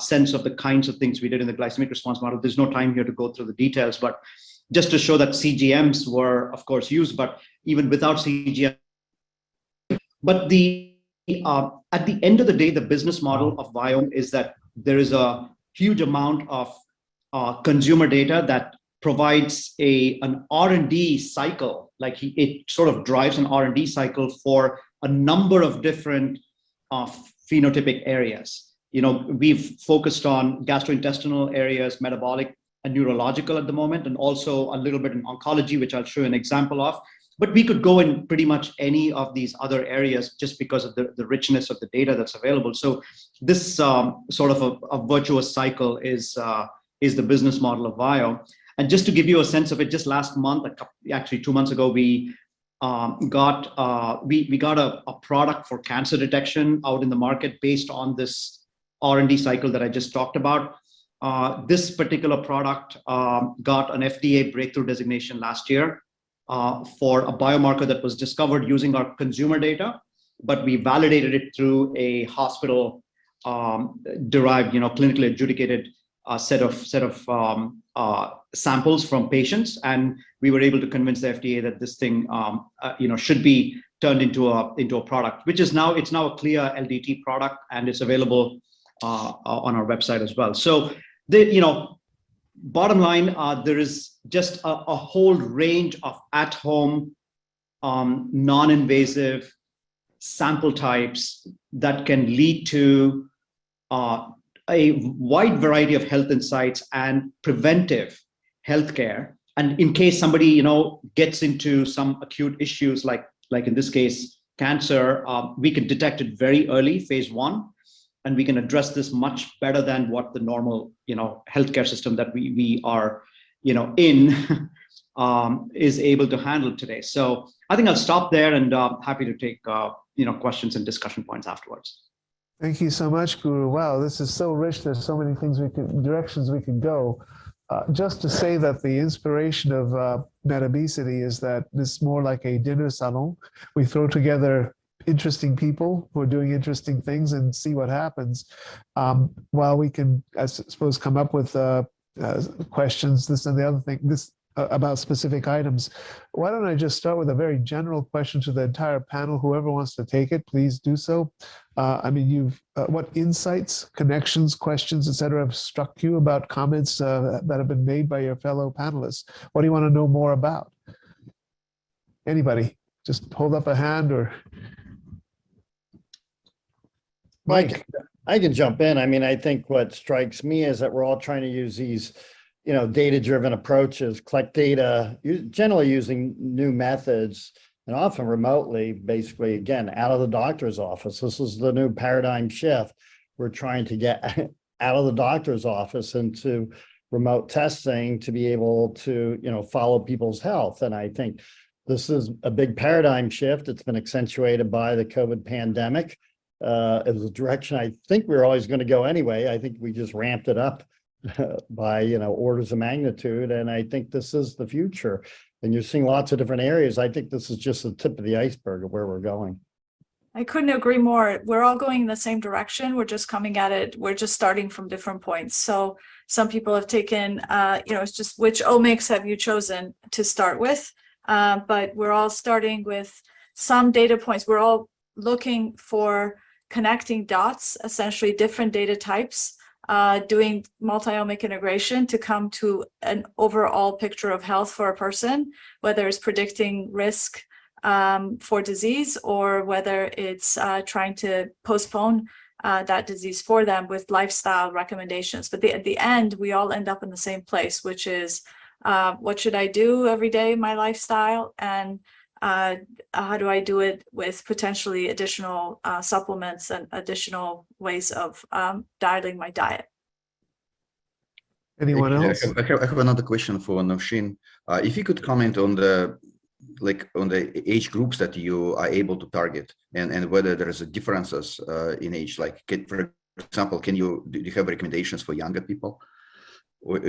sense of the kinds of things we did in the glycemic response model, there's no time here to go through the details, but just to show that CGMs were, of course, used, but even without CGM. But the at the end of the day, the business model of Viome is that there is a huge amount of consumer data that provides an R&D cycle. Like it sort of drives an R&D cycle for a number of different phenotypic areas. We've focused on gastrointestinal areas, metabolic and neurological at the moment, and also a little bit in oncology, which I'll show you an example of. But we could go in pretty much any of these other areas just because of the richness of the data that's available. So this sort of a virtuous cycle is the business model of Viome. And just to give you a sense of it, just last month, actually 2 months ago, we got a product for cancer detection out in the market based on this R&D cycle that I just talked about. This particular product got an FDA breakthrough designation last year for a biomarker that was discovered using our consumer data, but we validated it through a hospital derived, clinically adjudicated set of samples from patients, and we were able to convince the FDA that this thing, should be turned into a product, which is now a clear LDT product, and it's available on our website as well. So bottom line, there is just a whole range of at-home, non-invasive sample types that can lead to a wide variety of health insights and preventive healthcare. And in case somebody, gets into some acute issues, like in this case, cancer, we can detect it very early, phase 1, and we can address this much better than what the normal, healthcare system that we are, in is able to handle today. So I think I'll stop there, and happy to take, questions and discussion points afterwards. Thank you so much, Guru. Wow, this is so rich. There's so many things directions we could go. Just to say that the inspiration of Metabesity is that this is more like a dinner salon. We throw together interesting people who are doing interesting things and see what happens. While we can, I suppose, come up with questions, this and the other thing, about specific items. Why don't I just start with a very general question to the entire panel? Whoever wants to take it, please do so. What insights, connections, questions, etc., have struck you about comments that have been made by your fellow panelists? What do you want to know more about? Anybody? Just hold up a hand or. Mike, I can jump in. I think what strikes me is that we're all trying to use these, data-driven approaches, collect data, generally using new methods, and often remotely, basically, again, out of the doctor's office. This is the new paradigm shift. We're trying to get out of the doctor's office into remote testing to be able to, follow people's health. And I think this is a big paradigm shift. It's been accentuated by the COVID pandemic. It was a direction I think we were always going to go anyway. I think we just ramped it up by orders of magnitude, and I think this is the future. And you're seeing lots of different areas. I think this is just the tip of the iceberg of where we're going. I couldn't agree more. We're all going in the same direction. We're just coming at it. We're just starting from different points. So some people have taken, it's just which omics have you chosen to start with? But we're all starting with some data points. We're all looking for connecting dots, essentially different data types, doing multi-omic integration to come to an overall picture of health for a person, whether it's predicting risk for disease or whether it's trying to postpone that disease for them with lifestyle recommendations. But at the end, we all end up in the same place, which is what should I do every day in my lifestyle, and how do I do it with potentially additional supplements and additional ways of dialing my diet. Anyone else? I have another question for Noosheen. If you could comment on the age groups that you are able to target, and whether there is a differences in age. Like, for example, do you have recommendations for younger people, or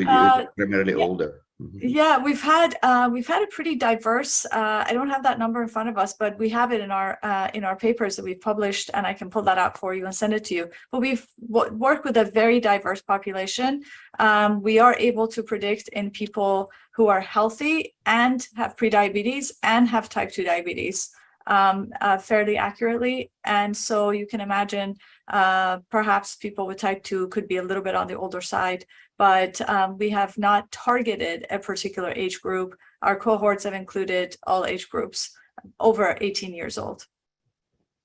primarily older? Mm-hmm. Yeah, we've had a pretty diverse. I don't have that number in front of us, but we have it in our papers that we've published, and I can pull that out for you and send it to you. But we've worked with a very diverse population. We are able to predict in people who are healthy and have prediabetes and have type 2 diabetes. fairly accurately. And so you can imagine perhaps people with type 2 could be a little bit on the older side, but we have not targeted a particular age group. Our cohorts have included all age groups over 18 years old.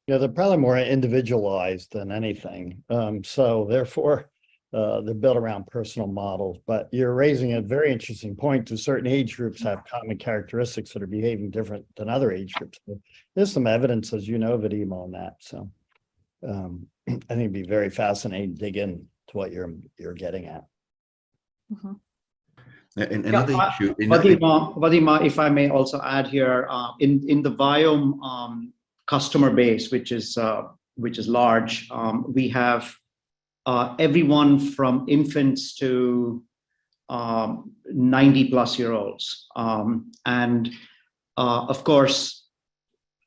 Yeah, they're probably more individualized than anything. So therefore, they're built around personal models. But you're raising a very interesting point. To certain age groups have common characteristics that are behaving different than other age groups. But there's some evidence, as you know, Vadim, on that. So I think it'd be very fascinating to dig into what you're getting at. Mm-hmm. And another issue. Vadim, if I may also add here, in the Viome customer base, which is large, we have everyone from infants to 90+-year-olds, and of course,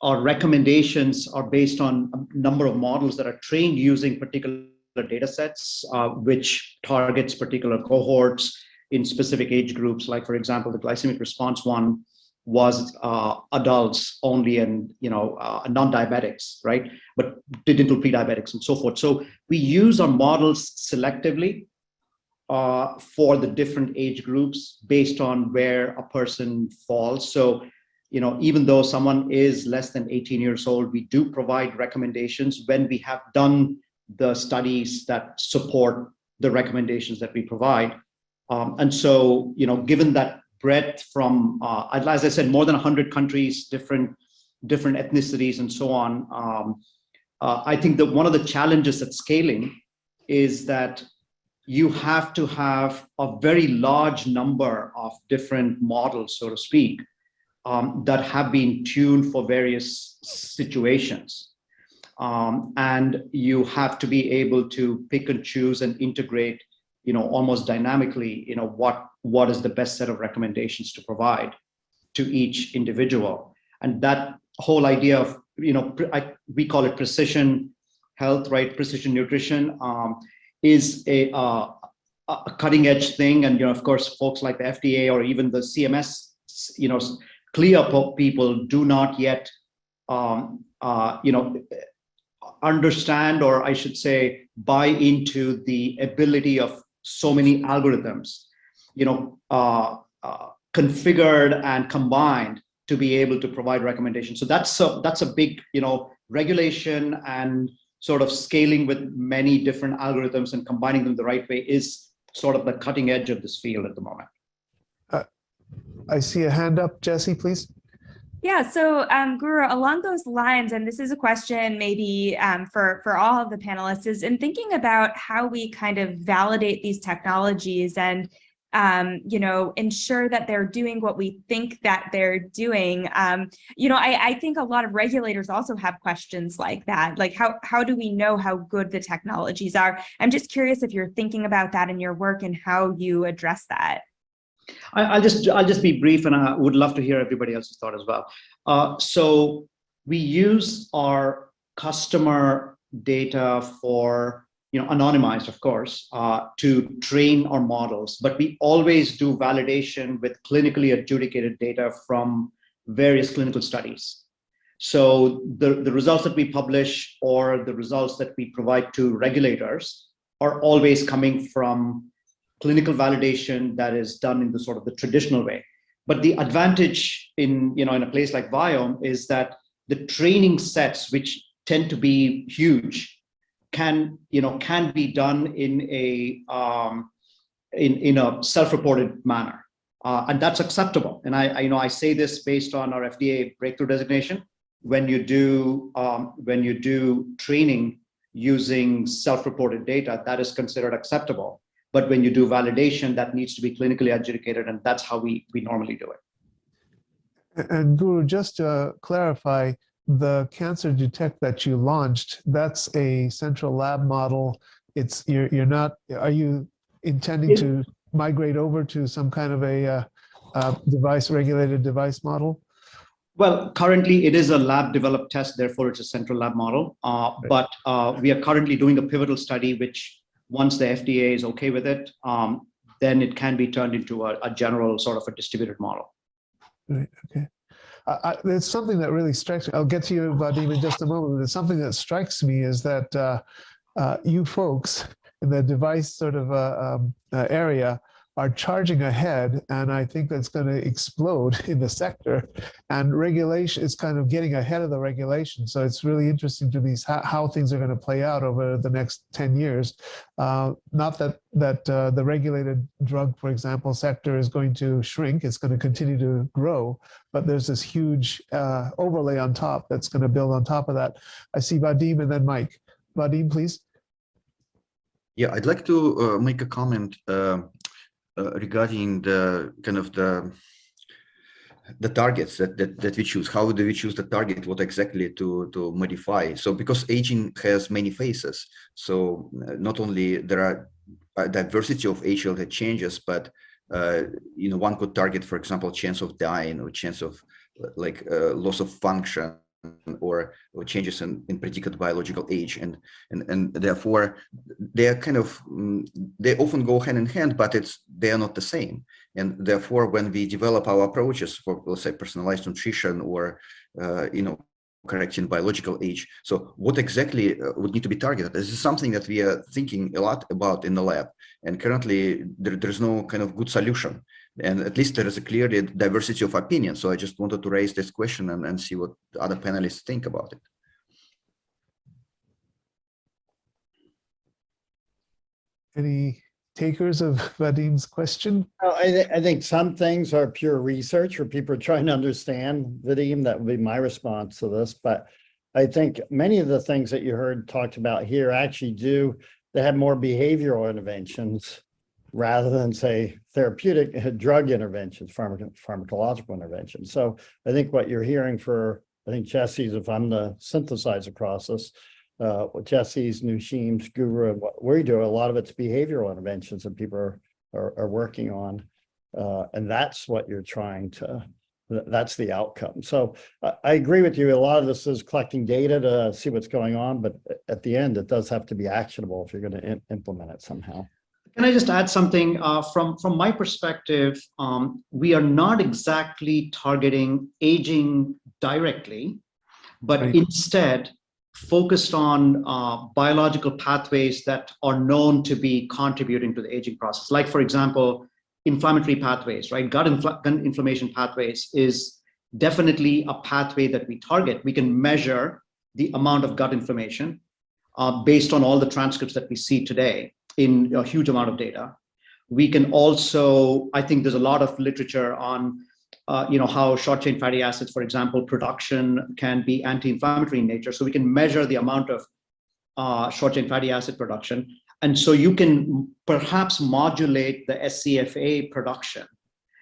our recommendations are based on a number of models that are trained using particular data sets, which targets particular cohorts in specific age groups. Like, for example, the glycemic response one was adults only and non-diabetics, right? But didn't include pre-diabetics and so forth. So we use our models selectively for the different age groups based on where a person falls. So, even though someone is less than 18 years old, we do provide recommendations when we have done the studies that support the recommendations that we provide. And so, given that breadth from, as I said, more than 100 countries, different ethnicities and so on, I think that one of the challenges at scaling is that you have to have a very large number of different models, so to speak, that have been tuned for various situations. And you have to be able to pick and choose and integrate, almost dynamically, what is the best set of recommendations to provide to each individual. And that whole idea of, we call it precision health, right? Precision nutrition is a cutting edge thing. And, of course, folks like the FDA or even the CMS, CLIA people do not yet, understand, or I should say, buy into the ability of so many algorithms, configured and combined to be able to provide recommendations. So that's a big, regulation and sort of scaling with many different algorithms and combining them the right way is sort of the cutting edge of this field at the moment. I see a hand up, Jessie, please. Yeah, so Guru, along those lines, and this is a question maybe for all of the panelists, is in thinking about how we kind of validate these technologies and ensure that they're doing what we think that they're doing. I think a lot of regulators also have questions like that, like how do we know how good the technologies are? I'm just curious if you're thinking about that in your work and how you address that. I'll just be brief, and I would love to hear everybody else's thought as well. So we use our customer data for, anonymized, of course, to train our models, but we always do validation with clinically adjudicated data from various clinical studies. So the results that we publish or the results that we provide to regulators are always coming from clinical validation that is done in the sort of the traditional way. But the advantage in a place like Viome is that the training sets, which tend to be huge, can be done in a self-reported manner, and that's acceptable. And I say this based on our FDA breakthrough designation. When you do training using self-reported data, that is considered acceptable. But when you do validation, that needs to be clinically adjudicated, and that's how we normally do it. And Guru, just to clarify, the Cancer Detect that you launched, that's a central lab model. You're not, are you intending to migrate over to some kind of a regulated device model? Well, currently it is a lab developed test, therefore it's a central lab model. But we are currently doing a pivotal study, which once the FDA is okay with it, then it can be turned into a general sort of a distributed model. Right. Okay. There's something that really strikes me. I'll get to you, Vadim, in just a moment. But there's something that strikes me is that you folks in the device sort of area are charging ahead, and I think that's going to explode in the sector. And regulation is kind of getting ahead of the regulation. So it's really interesting to me how things are going to play out over the next 10 years. Not that the regulated drug, for example, sector is going to shrink. It's going to continue to grow, but there's this huge overlay on top that's going to build on top of that. I see Vadim and then Mike. Vadim, please. Yeah, I'd like to make a comment regarding the kind of the targets that we choose. How do we choose the target? What exactly to modify? So because aging has many phases, so not only there are a diversity of age-related changes, but one could target, for example, chance of dying or chance of loss of function, or changes in predicted biological age, and therefore they are kind of they often go hand in hand, but they are not the same. And therefore, when we develop our approaches for, let's say, personalized nutrition or correcting biological age, so what exactly would need to be targeted? This is something that we are thinking a lot about in the lab, and currently there's no kind of good solution. And at least there is a clear diversity of opinion. So I just wanted to raise this question and see what other panelists think about it. Any takers of Vadim's question? Well, I think some things are pure research where people are trying to understand Vadim. That would be my response to this. But I think many of the things that you heard talked about here actually they have more behavioral interventions rather than, say, therapeutic drug interventions, pharmacological interventions. So I think what you're hearing I think Jesse's, if I'm the synthesizer process, what Jesse's, Noosheen's, Guru, and what we do, a lot of it's behavioral interventions that people are working on. And that's what you're that's the outcome. So I agree with you. A lot of this is collecting data to see what's going on, but at the end, it does have to be actionable if you're going to implement it somehow. Can I just add something from my perspective? We are not exactly targeting aging directly, but instead focused on biological pathways that are known to be contributing to the aging process. Like, for example, inflammatory pathways, right? Gut inflammation pathways is definitely a pathway that we target. We can measure the amount of gut inflammation based on all the transcripts that we see today in a huge amount of data. We can also, I think there's a lot of literature on, how short chain fatty acids, for example, production can be anti-inflammatory in nature. So we can measure the amount of short chain fatty acid production. And so you can perhaps modulate the SCFA production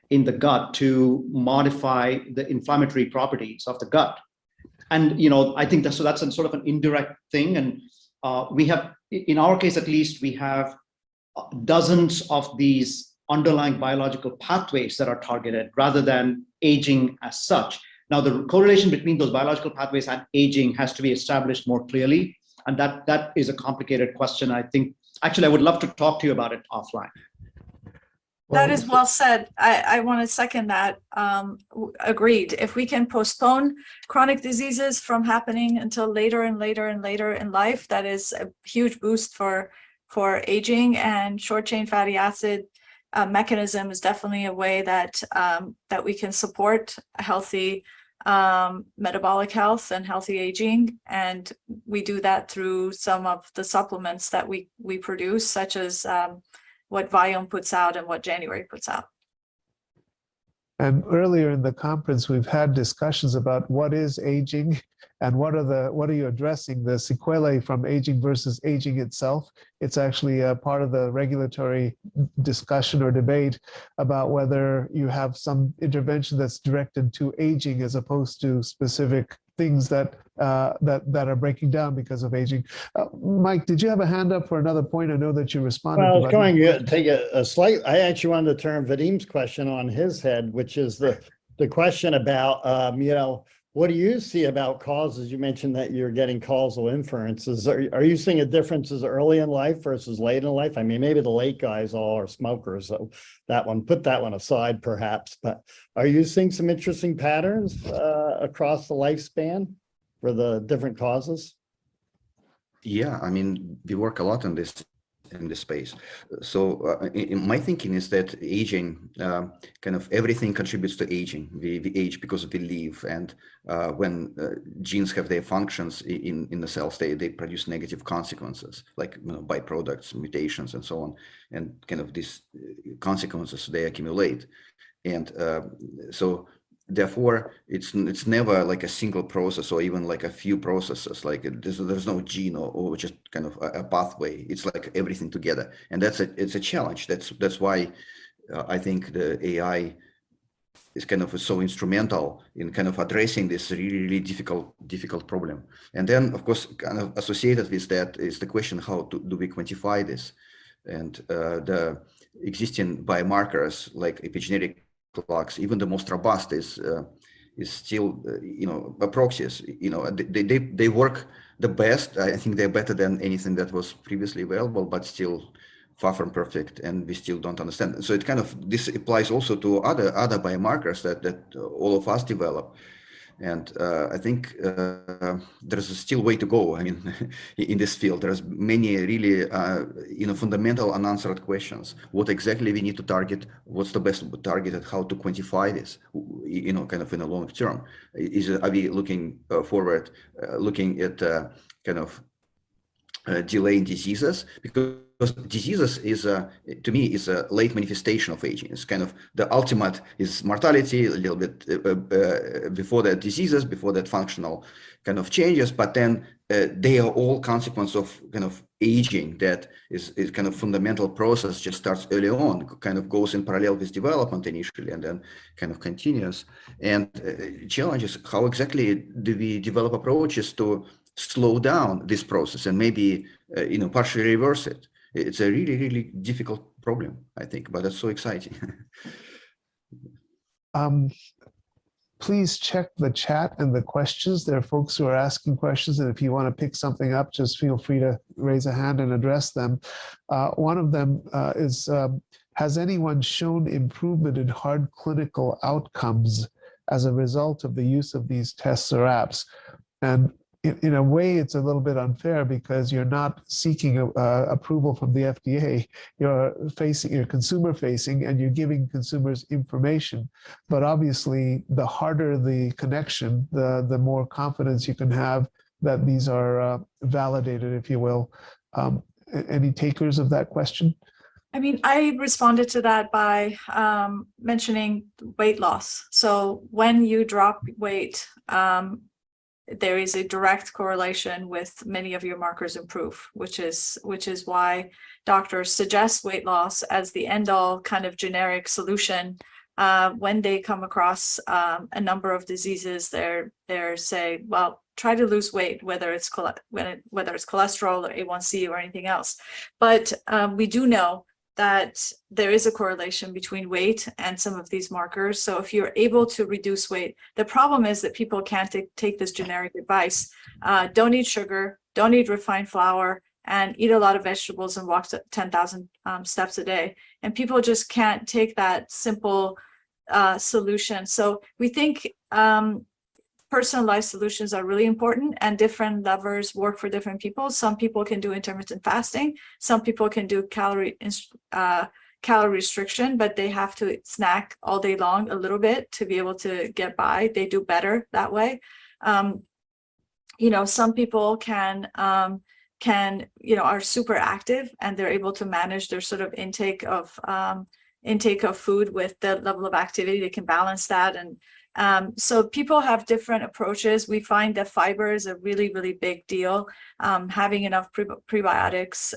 in the gut to modify the inflammatory properties of the gut. And, I think that's a sort of an indirect thing. And we have, in our case at least, we have dozens of these underlying biological pathways that are targeted rather than aging as such. Now, the correlation between those biological pathways and aging has to be established more clearly. And that is a complicated question. I think, actually, I would love to talk to you about it offline. That is well said. I want to second that. Agreed. If we can postpone chronic diseases from happening until later and later and later in life, that is a huge boost for aging. And short chain fatty acid mechanism is definitely a way that we can support healthy metabolic health and healthy aging. And we do that through some of the supplements that we produce, such as what Viome puts out and what January puts out. And earlier in the conference, we've had discussions about what is aging and what are you addressing, the sequelae from aging versus aging itself. It's actually a part of the regulatory discussion or debate about whether you have some intervention that's directed to aging as opposed to specific things that are breaking down because of aging. Mike, did you have a hand up for another point? I know that you responded. Well, I was going to take a slight. I actually wanted to turn Vadim's question on his head, which is the question about What do you see about causes? You mentioned that you're getting causal inferences. Are you seeing a differences early in life versus late in life? I mean, maybe the late guys all are smokers, so put that one aside perhaps, but are you seeing some interesting patterns across the lifespan for the different causes? Yeah, I mean, we work a lot on this in this space. So in my thinking is that aging, kind of everything contributes to aging. We age because we live, and when genes have their functions in the cells, they produce negative consequences, like byproducts, mutations, and so on. And kind of these consequences, they accumulate. And so therefore, it's never like a single process or even like a few processes. Like there's no gene or just kind of a pathway. It's like everything together, and it's a challenge. That's why I think the AI is kind of so instrumental in kind of addressing this really difficult problem. And then, of course, kind of associated with that is the question: how do we quantify this? And the existing biomarkers like epigenetic clocks, even the most robust, is still a proxies. They work the best. I think they're better than anything that was previously available, but still far from perfect, and we still don't understand. So it kind of, this applies also to other biomarkers that all of us develop. And I think there's still way to go. I mean, in this field, there's many really, fundamental unanswered questions. What exactly we need to target? What's the best target, and how to quantify this? Kind of in a long term. Are we looking forward, looking at kind of delaying diseases? Because diseases is to me is a late manifestation of aging. It's kind of the ultimate is mortality, a little bit before that diseases, before that functional kind of changes, but then they are all consequence of kind of aging. That is kind of fundamental process, just starts early on, kind of goes in parallel with development initially, and then kind of continues. And challenge is how exactly do we develop approaches to slow down this process and maybe partially reverse it. It's a really difficult problem, I think, but it's so exciting. Please check the chat and the questions. There are folks who are asking questions, and if you want to pick something up, just feel free to raise a hand and address them. One of them is, has anyone shown improvement in hard clinical outcomes as a result of the use of these tests or apps? And in a way, it's a little bit unfair because you're not seeking approval from the FDA. You're consumer facing, and you're giving consumers information. But obviously, the harder the connection, the more confidence you can have that these are validated, if you will. Any takers of that question? I mean, I responded to that by mentioning weight loss. So when you drop weight, there is a direct correlation with many of your markers improve, which is why doctors suggest weight loss as the end-all kind of generic solution when they come across a number of diseases. They're say, well, try to lose weight, whether it's cholesterol or A1C or anything else. But we do know that there is a correlation between weight and some of these markers. So if you're able to reduce weight, the problem is that people can't take this generic advice. Don't eat sugar, don't eat refined flour, and eat a lot of vegetables and walk 10,000 steps a day. And people just can't take that simple solution. So we think personalized solutions are really important, and different levers work for different people. Some people can do intermittent fasting. Some people can do calorie restriction, but they have to snack all day long a little bit to be able to get by. They do better that way. Some people can are super active, and they're able to manage their sort of intake of food with the level of activity. They can balance that. And so people have different approaches. We find that fiber is a really big deal. Having enough prebiotics,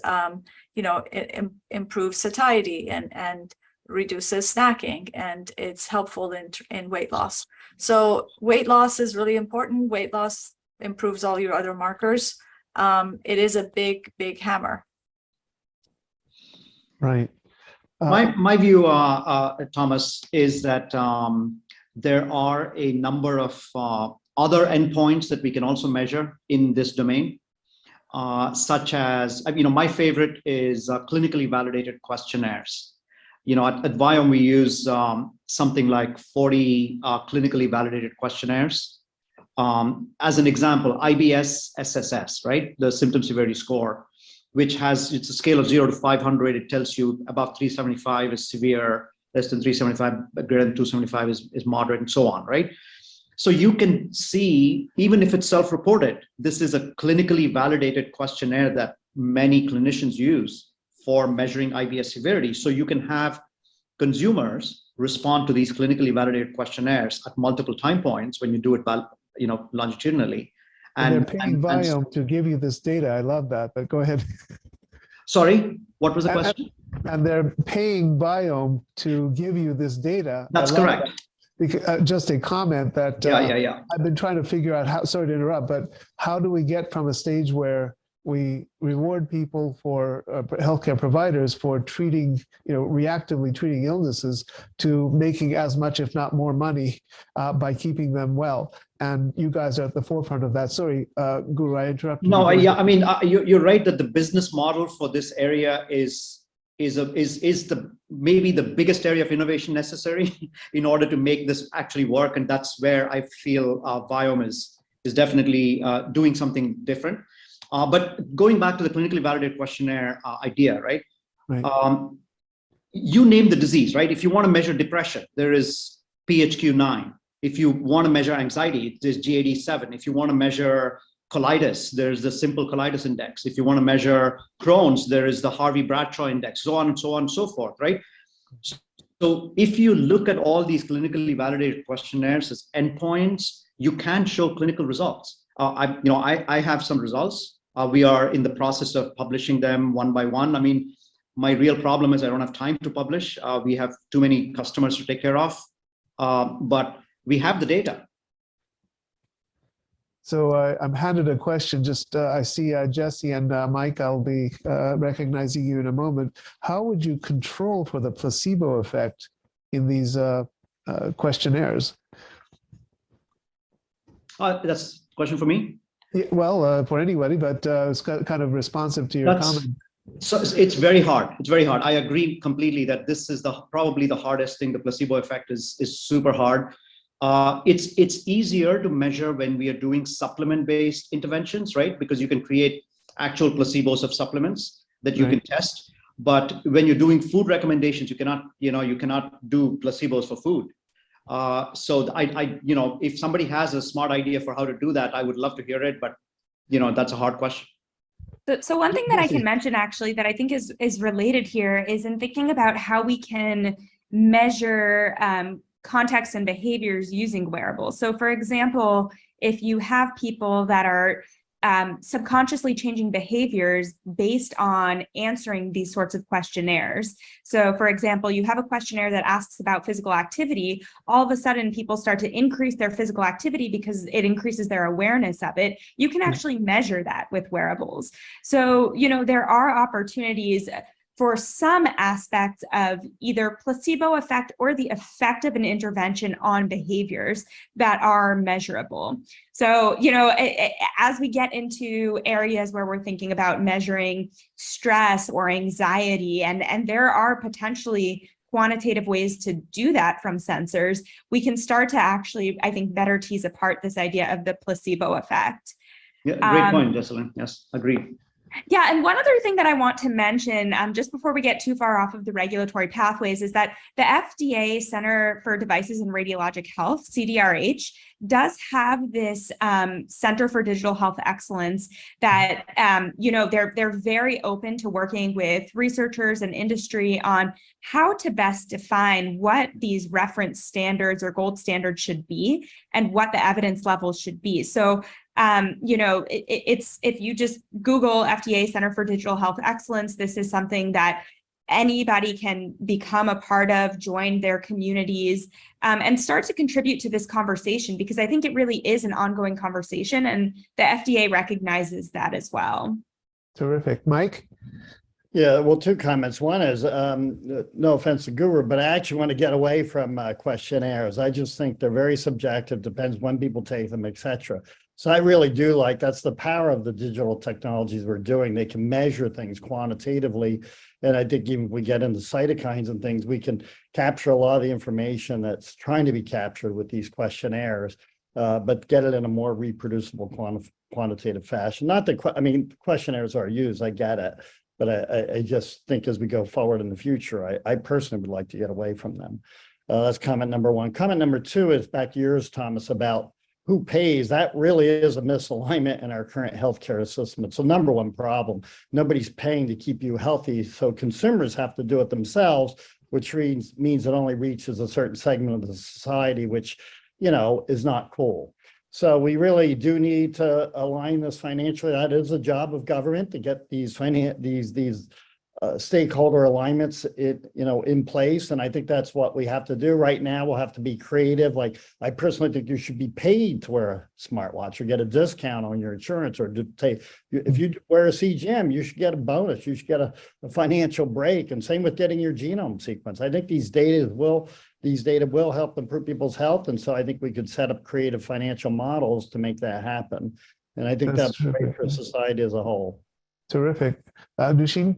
it improves satiety and reduces snacking, and it's helpful in weight loss. So weight loss is really important. Weight loss improves all your other markers. It is a big hammer. Right. My view, Thomas, is that there are a number of other endpoints that we can also measure in this domain, such as, my favorite is clinically validated questionnaires. At Viome, we use something like 40 clinically validated questionnaires. As an example, IBS-SSS, right? The symptom severity score, which it's a scale of 0 to 500. It tells you above 375 is severe, less than 375, greater than 275 is moderate, and so on, right? So you can see, even if it's self-reported, this is a clinically validated questionnaire that many clinicians use for measuring IBS severity. So you can have consumers respond to these clinically validated questionnaires at multiple time points when you do it, longitudinally. And they're paying Viome to give you this data. I love that, but go ahead. Sorry, what was the question? And they're paying Viome to give you this data. That's correct. Because, just a comment that I've been trying to figure out how, sorry to interrupt, but how do we get from a stage where we reward people for healthcare providers for treating, reactively treating illnesses, to making as much, if not more money by keeping them well? And you guys are at the forefront of that. Sorry, Guru, I interrupted. No, you're right that the business model for this area is maybe the biggest area of innovation necessary in order to make this actually work. And that's where I feel Viome is definitely doing something different. But going back to the clinically validated questionnaire idea, right? You name the disease, right? If you want to measure depression, there is PHQ-9. If you want to measure anxiety, there's GAD-7. If you want to measure colitis, there's the simple colitis index. If you want to measure Crohn's, there is the Harvey-Bradshaw index, so on and so on and so forth, right? So if you look at all these clinically validated questionnaires as endpoints, you can show clinical results. I have some results. We are in the process of publishing them one by one. My real problem is I don't have time to publish. We have too many customers to take care of, but we have the data. So I'm handed a question. Just I see Jesse and Mike, I'll be recognizing you in a moment. How would you control for the placebo effect in these questionnaires? That's a question for me? Yeah, well, for anybody, but it's kind of responsive to your comment. So it's very hard. It's very hard. I agree completely that this is probably the hardest thing. The placebo effect is super hard. It's easier to measure when we are doing supplement-based interventions, right? Because you can create actual placebos of supplements that you can test. But when you're doing food recommendations, you cannot do placebos for food. So if somebody has a smart idea for how to do that, I would love to hear it. But that's a hard question. So one thing that I can mention actually that I think is related here is in thinking about how we can measure contexts and behaviors using wearables. So for example, if you have people that are subconsciously changing behaviors based on answering these sorts of questionnaires. So for example, you have a questionnaire that asks about physical activity, all of a sudden people start to increase their physical activity because it increases their awareness of it. You can actually measure that with wearables. So, there are opportunities for some aspects of either placebo effect or the effect of an intervention on behaviors that are measurable. So, as we get into areas where we're thinking about measuring stress or anxiety, and there are potentially quantitative ways to do that from sensors, we can start to actually, I think, better tease apart this idea of the placebo effect. Yeah, great point, Jessilyn. Yes, agreed. Yeah, and one other thing that I want to mention, just before we get too far off of the regulatory pathways, is that the FDA Center for Devices in Radiologic Health, CDRH, does have this Center for Digital Health Excellence that, they're very open to working with researchers and industry on how to best define what these reference standards or gold standards should be and what the evidence levels should be. So it's if you just Google FDA Center for Digital Health Excellence, this is something that anybody can become a part of, join their communities, and start to contribute to this conversation, because I think it really is an ongoing conversation, and the FDA recognizes that as well. Terrific. Mike? Yeah, well, two comments. One is, no offense to Guru, but I actually want to get away from questionnaires. I just think they're very subjective, depends when people take them, et cetera. So I really do like, that's the power of the digital technologies we're doing. They can measure things quantitatively. And I think even if we get into cytokines and things, we can capture a lot of the information that's trying to be captured with these questionnaires, but get it in a more reproducible quantitative fashion. Not that, I mean, questionnaires are used, I get it. But I just think as we go forward in the future, I personally would like to get away from them. That's comment number one. Comment number two is back to yours, Thomas, about who pays. That really is a misalignment in our current healthcare system. It's a number one problem. Nobody's paying to keep you healthy, so consumers have to do it themselves, which means it only reaches a certain segment of the society, which, you know, is not cool. So we really do need to align this financially. That is a job of government to get these stakeholder alignments in place. And I think that's what we have to do right now. We'll have to be creative. Like, I personally think you should be paid to wear a smartwatch or get a discount on your insurance, or if you wear a CGM, you should get a bonus. You should get a financial break. And same with getting your genome sequence. I think these data will help improve people's health. And so I think we could set up creative financial models to make that happen. And I think that's great for society as a whole. Terrific. Noosheen?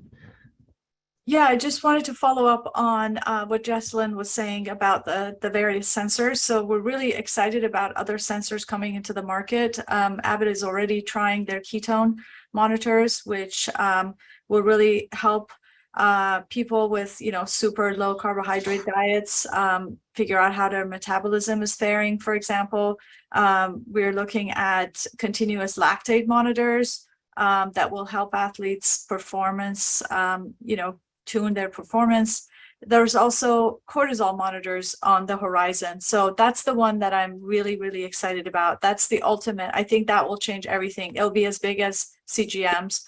Yeah, I just wanted to follow up on what Jessilyn was saying about the various sensors. So we're really excited about other sensors coming into the market. Abbott is already trying their ketone monitors, which will really help people with, super low carbohydrate diets figure out how their metabolism is faring. For example, we're looking at continuous lactate monitors that will help athletes' performance, tune their performance. There's also cortisol monitors on the horizon. So that's the one that I'm really, really excited about. That's the ultimate. I think that will change everything. It'll be as big as CGMs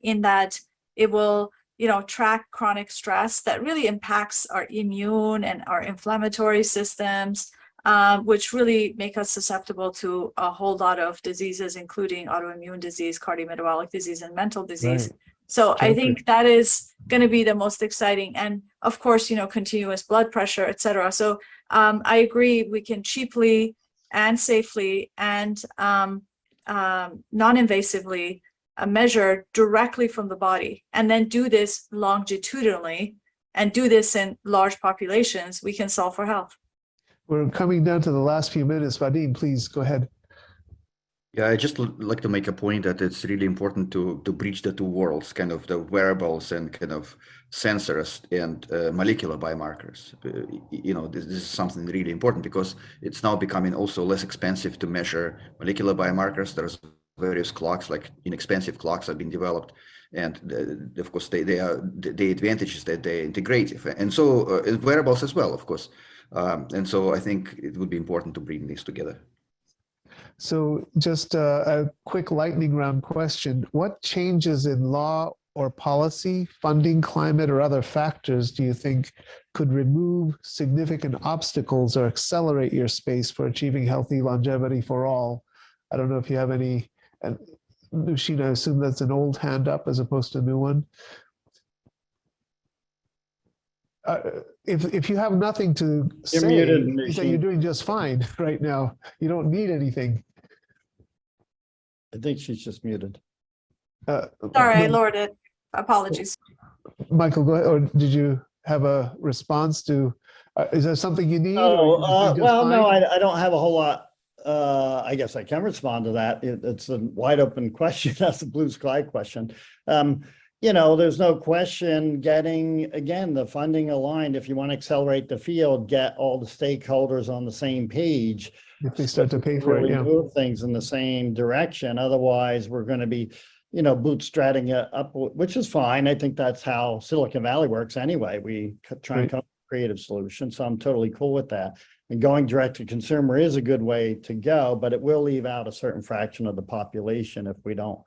in that it will, track chronic stress that really impacts our immune and our inflammatory systems, which really make us susceptible to a whole lot of diseases, including autoimmune disease, cardiometabolic disease, and mental disease. Right. So I think that is going to be the most exciting. And of course, continuous blood pressure, et cetera. So I agree, we can cheaply and safely and non-invasively measure directly from the body, and then do this longitudinally and do this in large populations. We can solve for health. We're coming down to the last few minutes. Vadim, please go ahead. Yeah, I just like to make a point that it's really important to bridge the two worlds, kind of the wearables and kind of sensors and molecular biomarkers. This is something really important because it's now becoming also less expensive to measure molecular biomarkers. There's various clocks, like inexpensive clocks have been developed. And of course, they are the advantages that they're integrative. And so wearables as well, of course. And so I think it would be important to bring these together. So just a quick lightning round question. What changes in law or policy, funding, climate, or other factors do you think could remove significant obstacles or accelerate your space for achieving healthy longevity for all? I don't know if you have any, and Noosheen, I assume that's an old hand up as opposed to a new one. If you have nothing to You're say, muted, then you're doing just fine right now. You don't need anything. I think she's just muted. Sorry, I lowered it. Apologies. Michael, go ahead. Or did you have a response to, is there something you need? Oh, well, no, I don't have a whole lot. I guess I can respond to that. It's a wide open question. That's a blue sky question. There's no question getting, again, the funding aligned. If you want to accelerate the field, get all the stakeholders on the same page. If they start to pay for it, yeah. Move things in the same direction. Otherwise, we're going to be, bootstrapping it up, which is fine. I think that's how Silicon Valley works anyway. We try and come up with creative solutions. So I'm totally cool with that. And going direct to consumer is a good way to go, but it will leave out a certain fraction of the population if we don't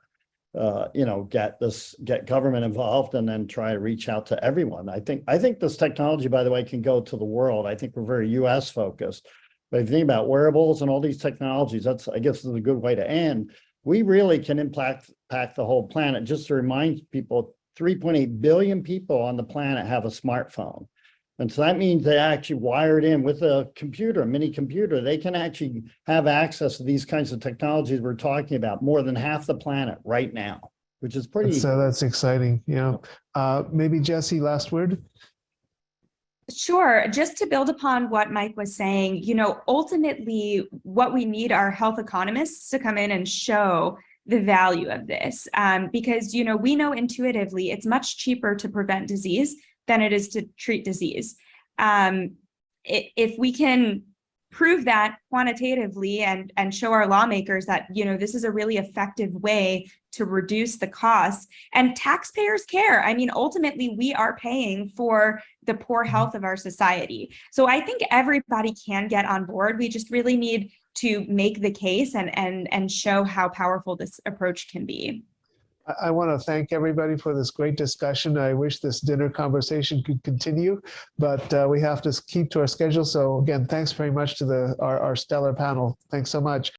get government involved and then try to reach out to everyone. I think this technology, by the way, can go to the world. I think we're very US focused, but if you think about wearables and all these technologies, I guess is a good way to end. We really can impact the whole planet. Just to remind people, 3.8 billion people on the planet have a smartphone. And so that means they actually wired in with a computer, a mini computer. They can actually have access to these kinds of technologies we're talking about, more than half the planet right now, which is pretty. That's exciting. Maybe Jesse, last word. Sure. Just to build upon what Mike was saying, ultimately what we need are health economists to come in and show the value of this, because, we know intuitively it's much cheaper to prevent disease than it is to treat disease. If we can prove that quantitatively and show our lawmakers that, this is a really effective way to reduce the costs, and taxpayers care. I mean, ultimately, we are paying for the poor health of our society. So I think everybody can get on board. We just really need to make the case and show how powerful this approach can be. I want to thank everybody for this great discussion. I wish this dinner conversation could continue, but we have to keep to our schedule. So again, thanks very much to our stellar panel. Thanks so much.